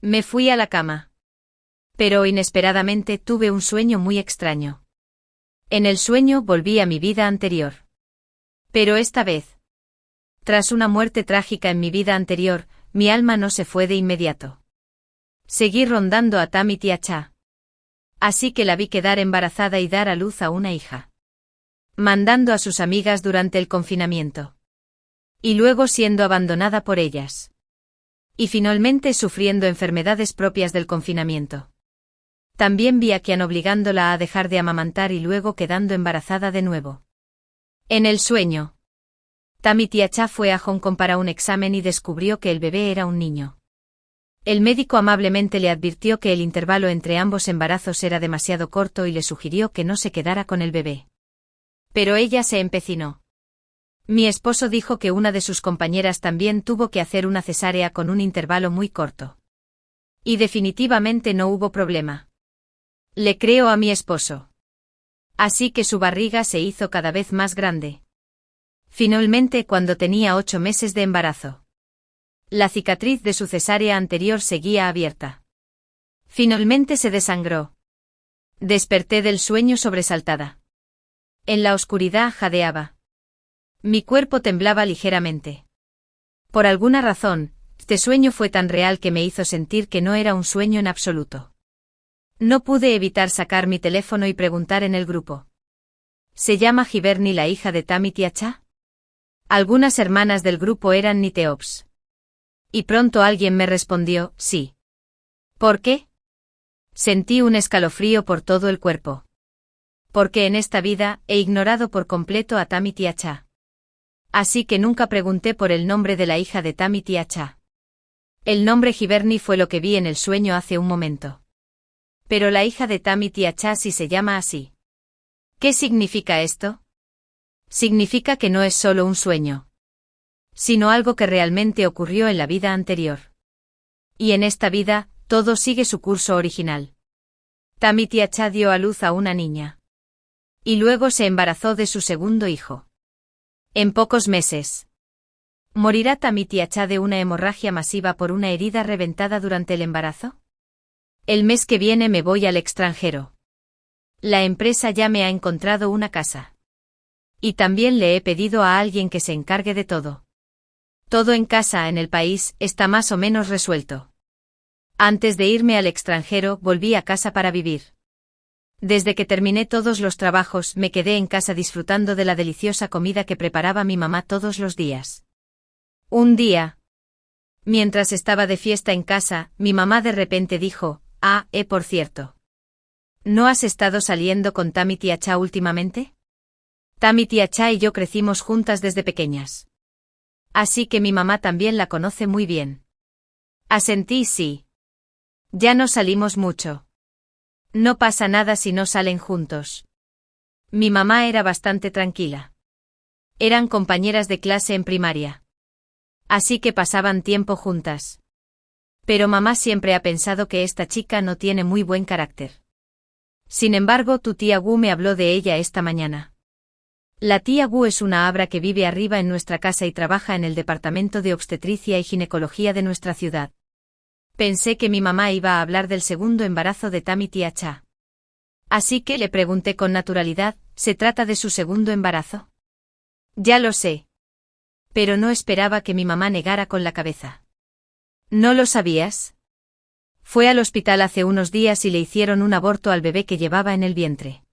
Me fui a la cama. Pero inesperadamente tuve un sueño muy extraño. En el sueño volví a mi vida anterior. Pero esta vez, tras una muerte trágica en mi vida anterior, mi alma no se fue de inmediato. Seguí rondando a Tammy Tia-Cha. Así que la vi quedar embarazada y dar a luz a una hija. Mandando a sus amigas durante el confinamiento. Y luego siendo abandonada por ellas. Y finalmente sufriendo enfermedades propias del confinamiento. También vi a Kian obligándola a dejar de amamantar y luego quedando embarazada de nuevo. En el sueño, Tammy Tia-Cha fue a Hong Kong para un examen y descubrió que el bebé era un niño. El médico amablemente le advirtió que el intervalo entre ambos embarazos era demasiado corto y le sugirió que no se quedara con el bebé. Pero ella se empecinó. Mi esposo dijo que una de sus compañeras también tuvo que hacer una cesárea con un intervalo muy corto. Y definitivamente no hubo problema. Le creo a mi esposo. Así que su barriga se hizo cada vez más grande. Finalmente cuando tenía 8 meses de embarazo. La cicatriz de su cesárea anterior seguía abierta. Finalmente se desangró. Desperté del sueño sobresaltada. En la oscuridad jadeaba. Mi cuerpo temblaba ligeramente. Por alguna razón, este sueño fue tan real que me hizo sentir que no era un sueño en absoluto. No pude evitar sacar mi teléfono y preguntar en el grupo. ¿Se llama Giverny la hija de Tammy Tia-Cha? Algunas hermanas del grupo eran Niteops. Y pronto alguien me respondió, sí. ¿Por qué? Sentí un escalofrío por todo el cuerpo. Porque en esta vida he ignorado por completo a Tammy Tia-Cha. Así que nunca pregunté por el nombre de la hija de Tammy Tia-Cha. El nombre Giverny fue lo que vi en el sueño hace un momento. Pero la hija de Tammy Tia-Cha sí se llama así. ¿Qué significa esto? Significa que no es solo un sueño, sino algo que realmente ocurrió en la vida anterior. Y en esta vida, todo sigue su curso original. Tammy Tia-Cha dio a luz a una niña. Y luego se embarazó de su segundo hijo. En pocos meses. ¿Morirá Tammy Tia-Cha de una hemorragia masiva por una herida reventada durante el embarazo? El mes que viene me voy al extranjero. La empresa ya me ha encontrado una casa. Y también le he pedido a alguien que se encargue de todo. Todo en casa en el país está más o menos resuelto. Antes de irme al extranjero volví a casa para vivir. Desde que terminé todos los trabajos me quedé en casa disfrutando de la deliciosa comida que preparaba mi mamá todos los días. Un día, mientras estaba de fiesta en casa, mi mamá de repente dijo, por cierto. ¿No has estado saliendo con Tammy Tia-Cha últimamente? Tammy Tia-Cha y yo crecimos juntas desde pequeñas. Así que mi mamá también la conoce muy bien. Asentí sí. Ya no salimos mucho. No pasa nada si no salen juntos. Mi mamá era bastante tranquila. Eran compañeras de clase en primaria. Así que pasaban tiempo juntas. Pero mamá siempre ha pensado que esta chica no tiene muy buen carácter. Sin embargo, tu tía Gu me habló de ella esta mañana. La tía Gu es una abra que vive arriba en nuestra casa y trabaja en el departamento de obstetricia y ginecología de nuestra ciudad. Pensé que mi mamá iba a hablar del segundo embarazo de Tammy Tia-Cha. Así que le pregunté con naturalidad, ¿se trata de su segundo embarazo? Ya lo sé. Pero no esperaba que mi mamá negara con la cabeza. ¿No lo sabías? Fue al hospital hace unos días y le hicieron un aborto al bebé que llevaba en el vientre.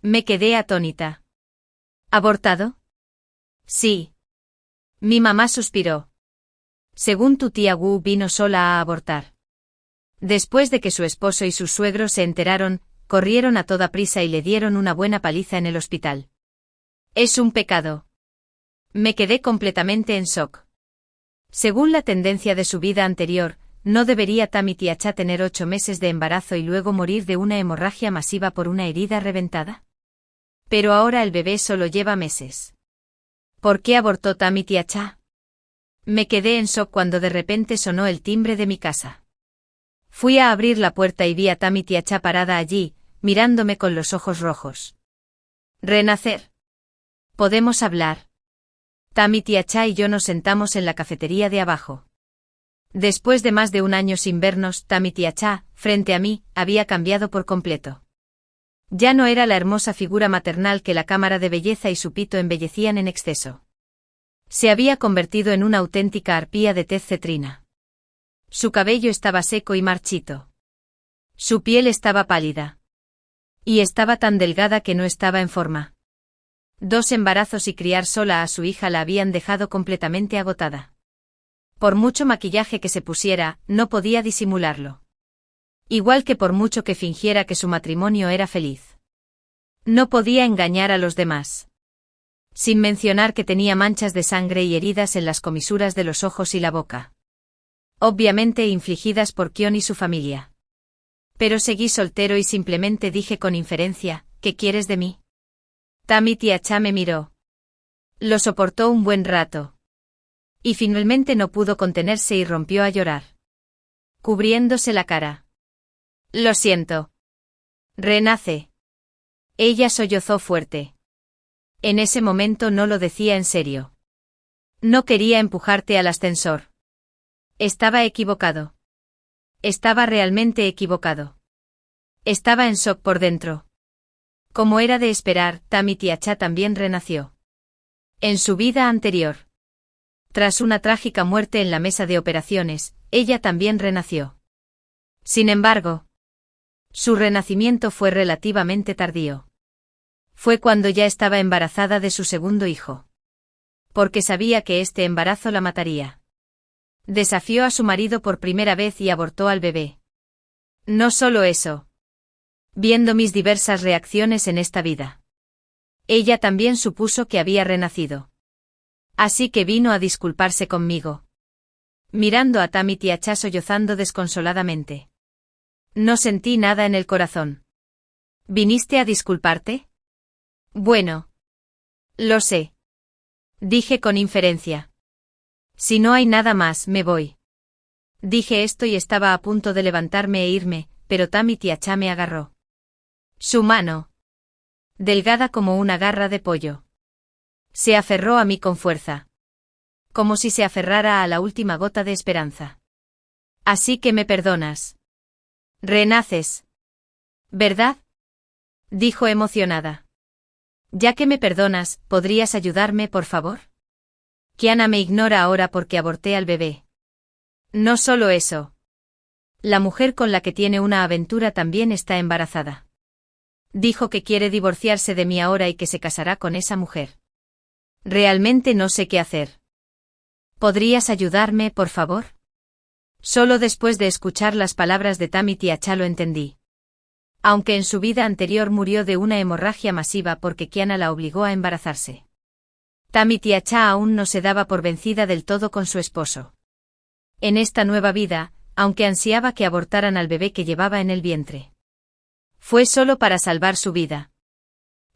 Me quedé atónita. ¿Abortado? Sí. Mi mamá suspiró. Según tu tía Wu vino sola a abortar. Después de que su esposo y sus suegros se enteraron, corrieron a toda prisa y le dieron una buena paliza en el hospital. Es un pecado. Me quedé completamente en shock. Según la tendencia de su vida anterior, ¿no debería Tammy Tia-Cha tener 8 meses de embarazo y luego morir de una hemorragia masiva por una herida reventada? Pero ahora el bebé solo lleva meses. ¿Por qué abortó Tammy Tia-Cha? Me quedé en shock cuando de repente sonó el timbre de mi casa. Fui a abrir la puerta y vi a Tammy Tiacha parada allí, mirándome con los ojos rojos. Renacer. ¿Podemos hablar? Tammy Tiacha y yo nos sentamos en la cafetería de abajo. Después de más de un año sin vernos, Tammy Tiacha, frente a mí, había cambiado por completo. Ya no era la hermosa figura maternal que la cámara de belleza y su pito embellecían en exceso. Se había convertido en una auténtica arpía de tez cetrina. Su cabello estaba seco y marchito. Su piel estaba pálida. Y estaba tan delgada que no estaba en forma. 2 embarazos y criar sola a su hija la habían dejado completamente agotada. Por mucho maquillaje que se pusiera, no podía disimularlo. Igual que por mucho que fingiera que su matrimonio era feliz. No podía engañar a los demás. Sin mencionar que tenía manchas de sangre y heridas en las comisuras de los ojos y la boca. Obviamente infligidas por Kion y su familia. Pero seguí soltero y simplemente dije con inferencia, ¿qué quieres de mí? Tammy Tiacha me miró. Lo soportó un buen rato. Y finalmente no pudo contenerse y rompió a llorar. Cubriéndose la cara. Lo siento. Renace. Ella sollozó fuerte. En ese momento no lo decía en serio. No quería empujarte al ascensor. Estaba equivocado. Estaba realmente equivocado. Estaba en shock por dentro. Como era de esperar, Tammy Tiacha también renació. En su vida anterior. Tras una trágica muerte en la mesa de operaciones, ella también renació. Sin embargo, su renacimiento fue relativamente tardío. Fue cuando ya estaba embarazada de su segundo hijo. Porque sabía que este embarazo la mataría. Desafió a su marido por primera vez y abortó al bebé. No solo eso. Viendo mis diversas reacciones en esta vida. Ella también supuso que había renacido. Así que vino a disculparse conmigo. Mirando a Tammy Tiacha sollozando desconsoladamente. No sentí nada en el corazón. ¿Viniste a disculparte? Bueno. Lo sé. Dije con inferencia. Si no hay nada más, me voy. Dije esto y estaba a punto de levantarme e irme, pero Tammy Tiacha me agarró. Su mano. Delgada como una garra de pollo. Se aferró a mí con fuerza. Como si se aferrara a la última gota de esperanza. Así que me perdonas. Renaces. ¿Verdad? Dijo emocionada. Ya que me perdonas, ¿podrías ayudarme, por favor? Kiana me ignora ahora porque aborté al bebé. No solo eso. La mujer con la que tiene una aventura también está embarazada. Dijo que quiere divorciarse de mí ahora y que se casará con esa mujer. Realmente no sé qué hacer. ¿Podrías ayudarme, por favor? Solo después de escuchar las palabras de Tammy Tiacha lo entendí. Aunque en su vida anterior murió de una hemorragia masiva porque Kiana la obligó a embarazarse. Tammy Tiacha aún no se daba por vencida del todo con su esposo. En esta nueva vida, aunque ansiaba que abortaran al bebé que llevaba en el vientre. Fue solo para salvar su vida.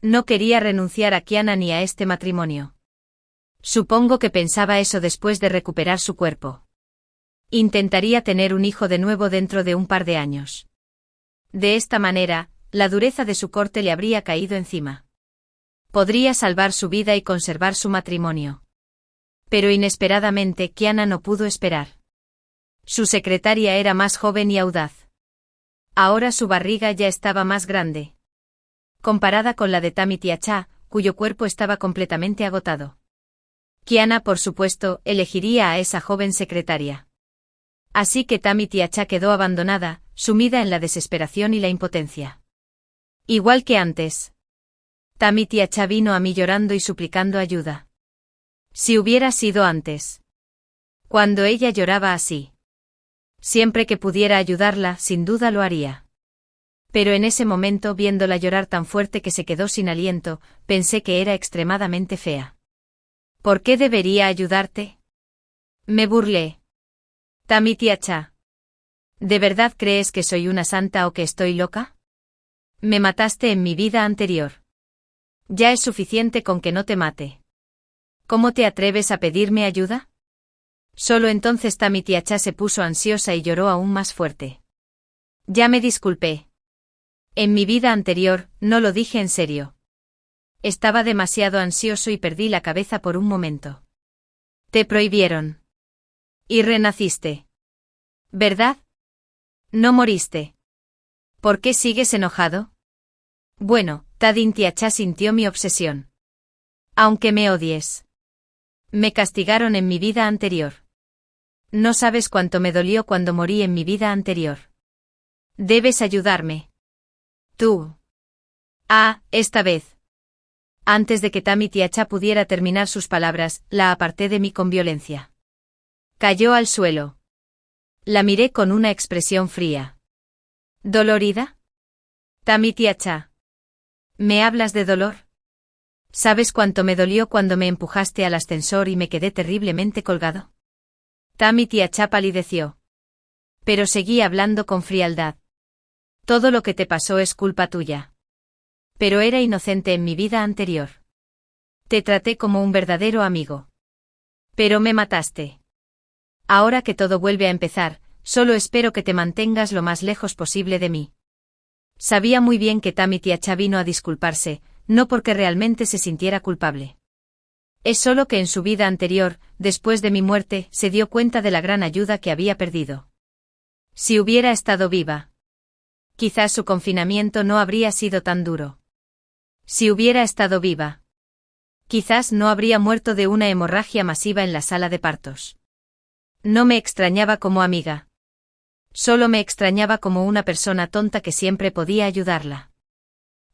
No quería renunciar a Kiana ni a este matrimonio. Supongo que pensaba eso después de recuperar su cuerpo. Intentaría tener un hijo de nuevo dentro de un par de años. De esta manera, la dureza de su corte le habría caído encima. Podría salvar su vida y conservar su matrimonio. Pero inesperadamente Kiana no pudo esperar. Su secretaria era más joven y audaz. Ahora su barriga ya estaba más grande. Comparada con la de Tammy Tiacha, cuyo cuerpo estaba completamente agotado. Kiana, por supuesto, elegiría a esa joven secretaria. Así que Tammy Tiacha quedó abandonada, sumida en la desesperación y la impotencia. Igual que antes. Tammy Tiacha vino a mí llorando y suplicando ayuda. Si hubiera sido antes. Cuando ella lloraba así. Siempre que pudiera ayudarla, sin duda lo haría. Pero en ese momento, viéndola llorar tan fuerte que se quedó sin aliento, pensé que era extremadamente fea. ¿Por qué debería ayudarte? Me burlé. Tammy Tiacha. ¿De verdad crees que soy una santa o que estoy loca? Me mataste en mi vida anterior. Ya es suficiente con que no te mate. ¿Cómo te atreves a pedirme ayuda? Solo entonces Tamitiacha se puso ansiosa y lloró aún más fuerte. Ya me disculpé. En mi vida anterior, no lo dije en serio. Estaba demasiado ansioso y perdí la cabeza por un momento. Te prohibieron. Y renaciste. ¿Verdad? No moriste. ¿Por qué sigues enojado? Bueno, Tamitiacha sintió mi obsesión. Aunque me odies. Me castigaron en mi vida anterior. No sabes cuánto me dolió cuando morí en mi vida anterior. Debes ayudarme. Tú. Ah, esta vez. Antes de que Tamitiacha pudiera terminar sus palabras, la aparté de mí con violencia. Cayó al suelo. La miré con una expresión fría. ¿Dolorida? Tamitiacha. ¿Me hablas de dolor? ¿Sabes cuánto me dolió cuando me empujaste al ascensor y me quedé terriblemente colgado? Tamitiacha palideció. Pero seguí hablando con frialdad. Todo lo que te pasó es culpa tuya. Pero era inocente en mi vida anterior. Te traté como un verdadero amigo. Pero me mataste. Ahora que todo vuelve a empezar, solo espero que te mantengas lo más lejos posible de mí. Sabía muy bien que Tamitiacha vino a disculparse, no porque realmente se sintiera culpable. Es solo que en su vida anterior, después de mi muerte, se dio cuenta de la gran ayuda que había perdido. Si hubiera estado viva, quizás su confinamiento no habría sido tan duro. Si hubiera estado viva, quizás no habría muerto de una hemorragia masiva en la sala de partos. No me extrañaba como amiga. Solo me extrañaba como una persona tonta que siempre podía ayudarla.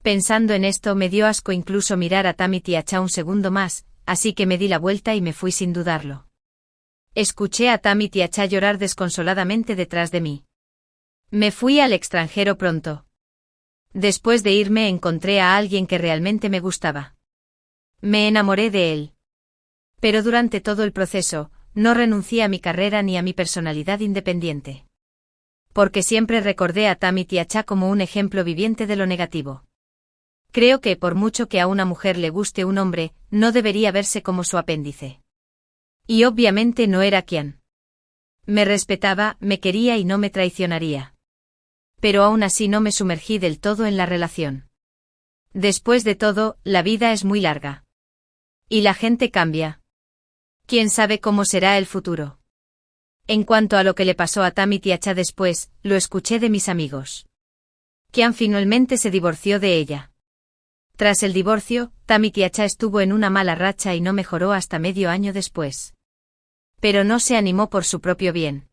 Pensando en esto me dio asco incluso mirar a Tamitiacha un segundo más, así que me di la vuelta y me fui sin dudarlo. Escuché a Tamitiacha llorar desconsoladamente detrás de mí. Me fui al extranjero pronto. Después de irme encontré a alguien que realmente me gustaba. Me enamoré de él. Pero durante todo el proceso, no renuncié a mi carrera ni a mi personalidad independiente. Porque siempre recordé a Tamitiacha como un ejemplo viviente de lo negativo. Creo que por mucho que a una mujer le guste un hombre, no debería verse como su apéndice. Y obviamente no era quien. Me respetaba, me quería y no me traicionaría. Pero aún así no me sumergí del todo en la relación. Después de todo, la vida es muy larga. Y la gente cambia. ¿Quién sabe cómo será el futuro? En cuanto a lo que le pasó a Tamitiacha después, lo escuché de mis amigos. Quian finalmente se divorció de ella. Tras el divorcio, Tamitiacha estuvo en una mala racha y no mejoró hasta medio año después. Pero no se animó por su propio bien.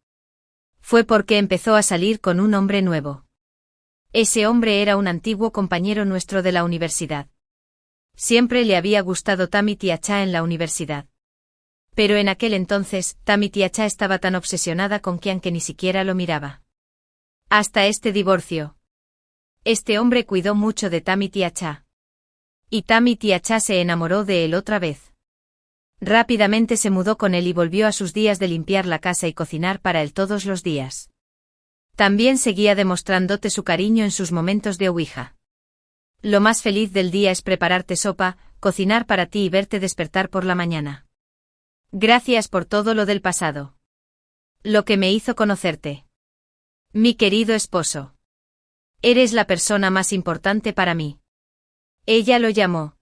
Fue porque empezó a salir con un hombre nuevo. Ese hombre era un antiguo compañero nuestro de la universidad. Siempre le había gustado Tamitiacha en la universidad. Pero en aquel entonces, Tamitiacha estaba tan obsesionada con Quian que ni siquiera lo miraba. Hasta este divorcio. Este hombre cuidó mucho de Tamitiacha. Y Tamitiacha se enamoró de él otra vez. Rápidamente se mudó con él y volvió a sus días de limpiar la casa y cocinar para él todos los días. También seguía demostrándote su cariño en sus momentos de ouija. Lo más feliz del día es prepararte sopa, cocinar para ti y verte despertar por la mañana. Gracias por todo lo del pasado. Lo que me hizo conocerte. Mi querido esposo. Eres la persona más importante para mí. Ella lo llamó.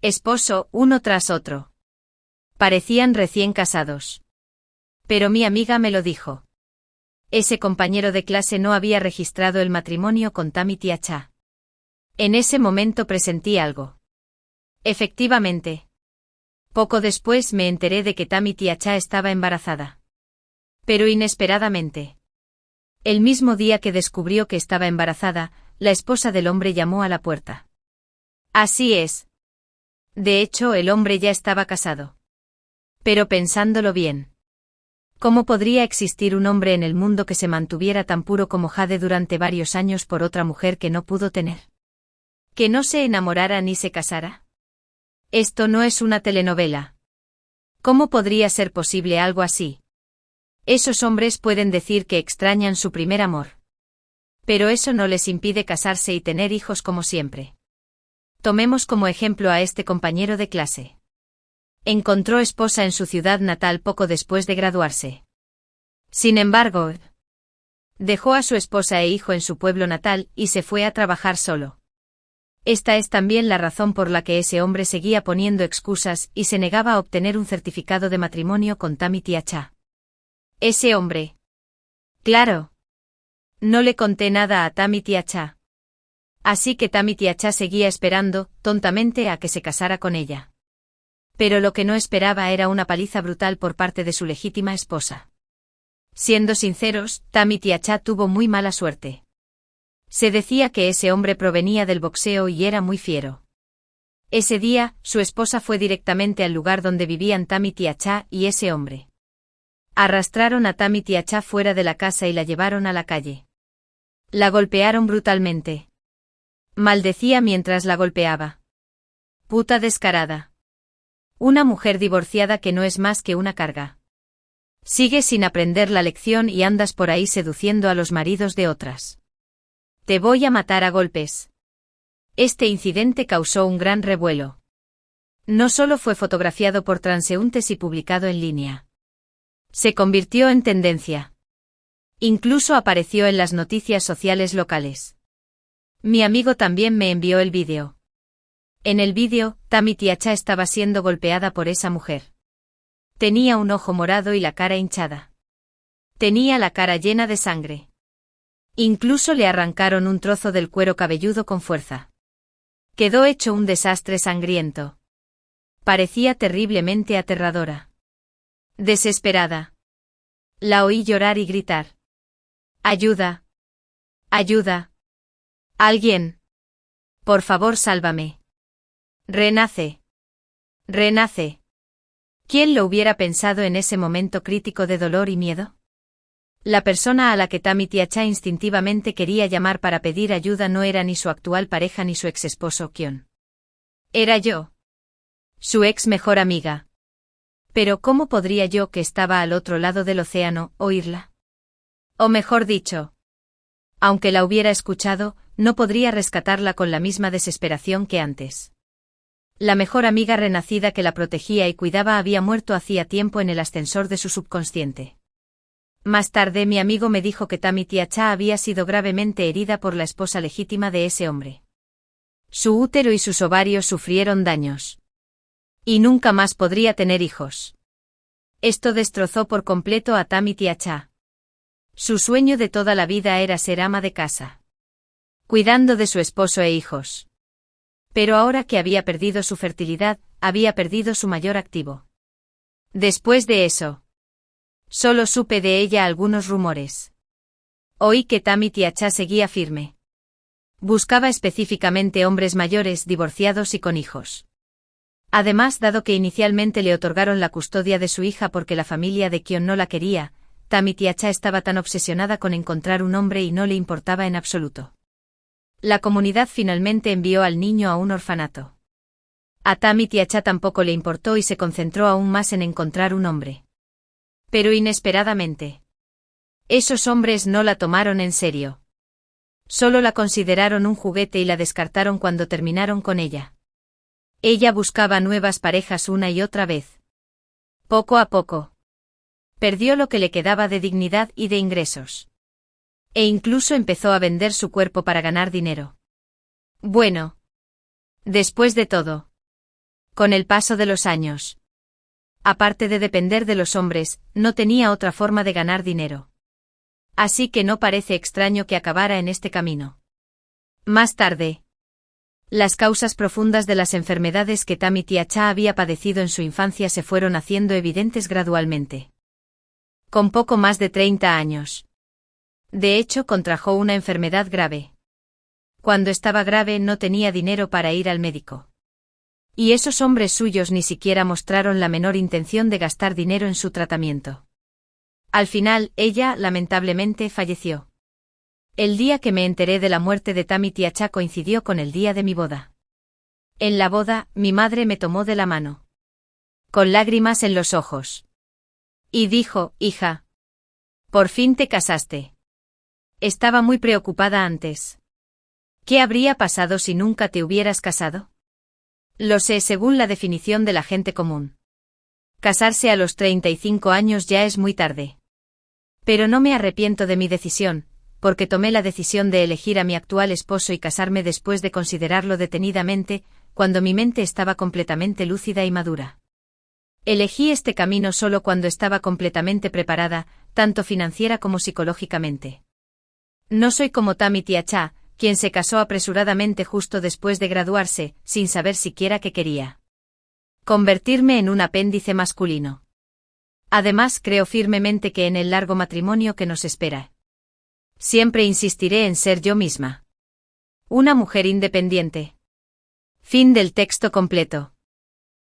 Esposo, uno tras otro. Parecían recién casados. Pero mi amiga me lo dijo. Ese compañero de clase no había registrado el matrimonio con Tamitiacha. En ese momento presentí algo. Efectivamente. Poco después me enteré de que Tamitiacha estaba embarazada. Pero inesperadamente. El mismo día que descubrió que estaba embarazada, la esposa del hombre llamó a la puerta. Así es. De hecho, el hombre ya estaba casado. Pero pensándolo bien. ¿Cómo podría existir un hombre en el mundo que se mantuviera tan puro como Jade durante varios años por otra mujer que no pudo tener? ¿Que no se enamorara ni se casara? Esto no es una telenovela. ¿Cómo podría ser posible algo así? Esos hombres pueden decir que extrañan su primer amor. Pero eso no les impide casarse y tener hijos como siempre. Tomemos como ejemplo a este compañero de clase. Encontró esposa en su ciudad natal poco después de graduarse. Sin embargo, dejó a su esposa e hijo en su pueblo natal y se fue a trabajar solo. Esta es también la razón por la que ese hombre seguía poniendo excusas y se negaba a obtener un certificado de matrimonio con Tammy Tiacha. Ese hombre. Claro. No le conté nada a Tammy Tiacha. Así que Tammy Tiacha seguía esperando, tontamente, a que se casara con ella. Pero lo que no esperaba era una paliza brutal por parte de su legítima esposa. Siendo sinceros, Tammy Tiacha tuvo muy mala suerte. Se decía que ese hombre provenía del boxeo y era muy fiero. Ese día, su esposa fue directamente al lugar donde vivían Tammy Tiacha y ese hombre. Arrastraron a Tammy Tiacha fuera de la casa y la llevaron a la calle. La golpearon brutalmente. Maldecía mientras la golpeaba. Puta descarada. Una mujer divorciada que no es más que una carga. Sigues sin aprender la lección y andas por ahí seduciendo a los maridos de otras. Te voy a matar a golpes. Este incidente causó un gran revuelo. No solo fue fotografiado por transeúntes y publicado en línea. Se convirtió en tendencia. Incluso apareció en las noticias sociales locales. Mi amigo también me envió el vídeo. En el vídeo, Tammy Tiacha estaba siendo golpeada por esa mujer. Tenía un ojo morado y la cara hinchada. Tenía la cara llena de sangre. Incluso le arrancaron un trozo del cuero cabelludo con fuerza. Quedó hecho un desastre sangriento. Parecía terriblemente aterradora. Desesperada. La oí llorar y gritar. ¡Ayuda! ¡Ayuda! ¡Alguien! Por favor, sálvame. Renace. Renace. ¿Quién lo hubiera pensado en ese momento crítico de dolor y miedo? La persona a la que Tammy Tiacha instintivamente quería llamar para pedir ayuda no era ni su actual pareja ni su exesposo Kion. Era yo. Su ex mejor amiga. Pero ¿cómo podría yo, que estaba al otro lado del océano, oírla? O mejor dicho, aunque la hubiera escuchado, no podría rescatarla con la misma desesperación que antes. La mejor amiga renacida que la protegía y cuidaba había muerto hacía tiempo en el ascensor de su subconsciente. Más tarde mi amigo me dijo que Tammy Tiacha había sido gravemente herida por la esposa legítima de ese hombre. Su útero y sus ovarios sufrieron daños. Y nunca más podría tener hijos. Esto destrozó por completo a Tammy Tiacha. Su sueño de toda la vida era ser ama de casa, cuidando de su esposo e hijos. Pero ahora que había perdido su fertilidad, había perdido su mayor activo. Después de eso, solo supe de ella algunos rumores. Oí que Tammy Tiacha seguía firme. Buscaba específicamente hombres mayores, divorciados y con hijos. Además, dado que inicialmente le otorgaron la custodia de su hija porque la familia de Kion no la quería, Tammy Tiacha estaba tan obsesionada con encontrar un hombre y no le importaba en absoluto. La comunidad finalmente envió al niño a un orfanato. A Tammy Tiacha tampoco le importó y se concentró aún más en encontrar un hombre. Pero inesperadamente, esos hombres no la tomaron en serio. Solo la consideraron un juguete y la descartaron cuando terminaron con ella. Ella buscaba nuevas parejas una y otra vez. Poco a poco, perdió lo que le quedaba de dignidad y de ingresos. E incluso empezó a vender su cuerpo para ganar dinero. Bueno, después de todo, con el paso de los años, aparte de depender de los hombres, no tenía otra forma de ganar dinero. Así que no parece extraño que acabara en este camino. Más tarde, las causas profundas de las enfermedades que Tammy Tiacha había padecido en su infancia se fueron haciendo evidentes gradualmente. Con poco más de 30 años. De hecho, contrajo una enfermedad grave. Cuando estaba grave no tenía dinero para ir al médico. Y esos hombres suyos ni siquiera mostraron la menor intención de gastar dinero en su tratamiento. Al final, ella, lamentablemente, falleció. El día que me enteré de la muerte de Tammy Tiacha coincidió con el día de mi boda. En la boda, mi madre me tomó de la mano, con lágrimas en los ojos, y dijo: «Hija, por fin te casaste». Estaba muy preocupada antes. ¿Qué habría pasado si nunca te hubieras casado? Lo sé según la definición de la gente común. Casarse a los 35 años ya es muy tarde. Pero no me arrepiento de mi decisión, porque tomé la decisión de elegir a mi actual esposo y casarme después de considerarlo detenidamente, cuando mi mente estaba completamente lúcida y madura. Elegí este camino solo cuando estaba completamente preparada, tanto financiera como psicológicamente. No soy como Tammy Tiacha, quien se casó apresuradamente justo después de graduarse, sin saber siquiera qué quería. Convertirme en un apéndice masculino. Además, creo firmemente que en el largo matrimonio que nos espera. Siempre insistiré en ser yo misma. Una mujer independiente. Fin del texto completo.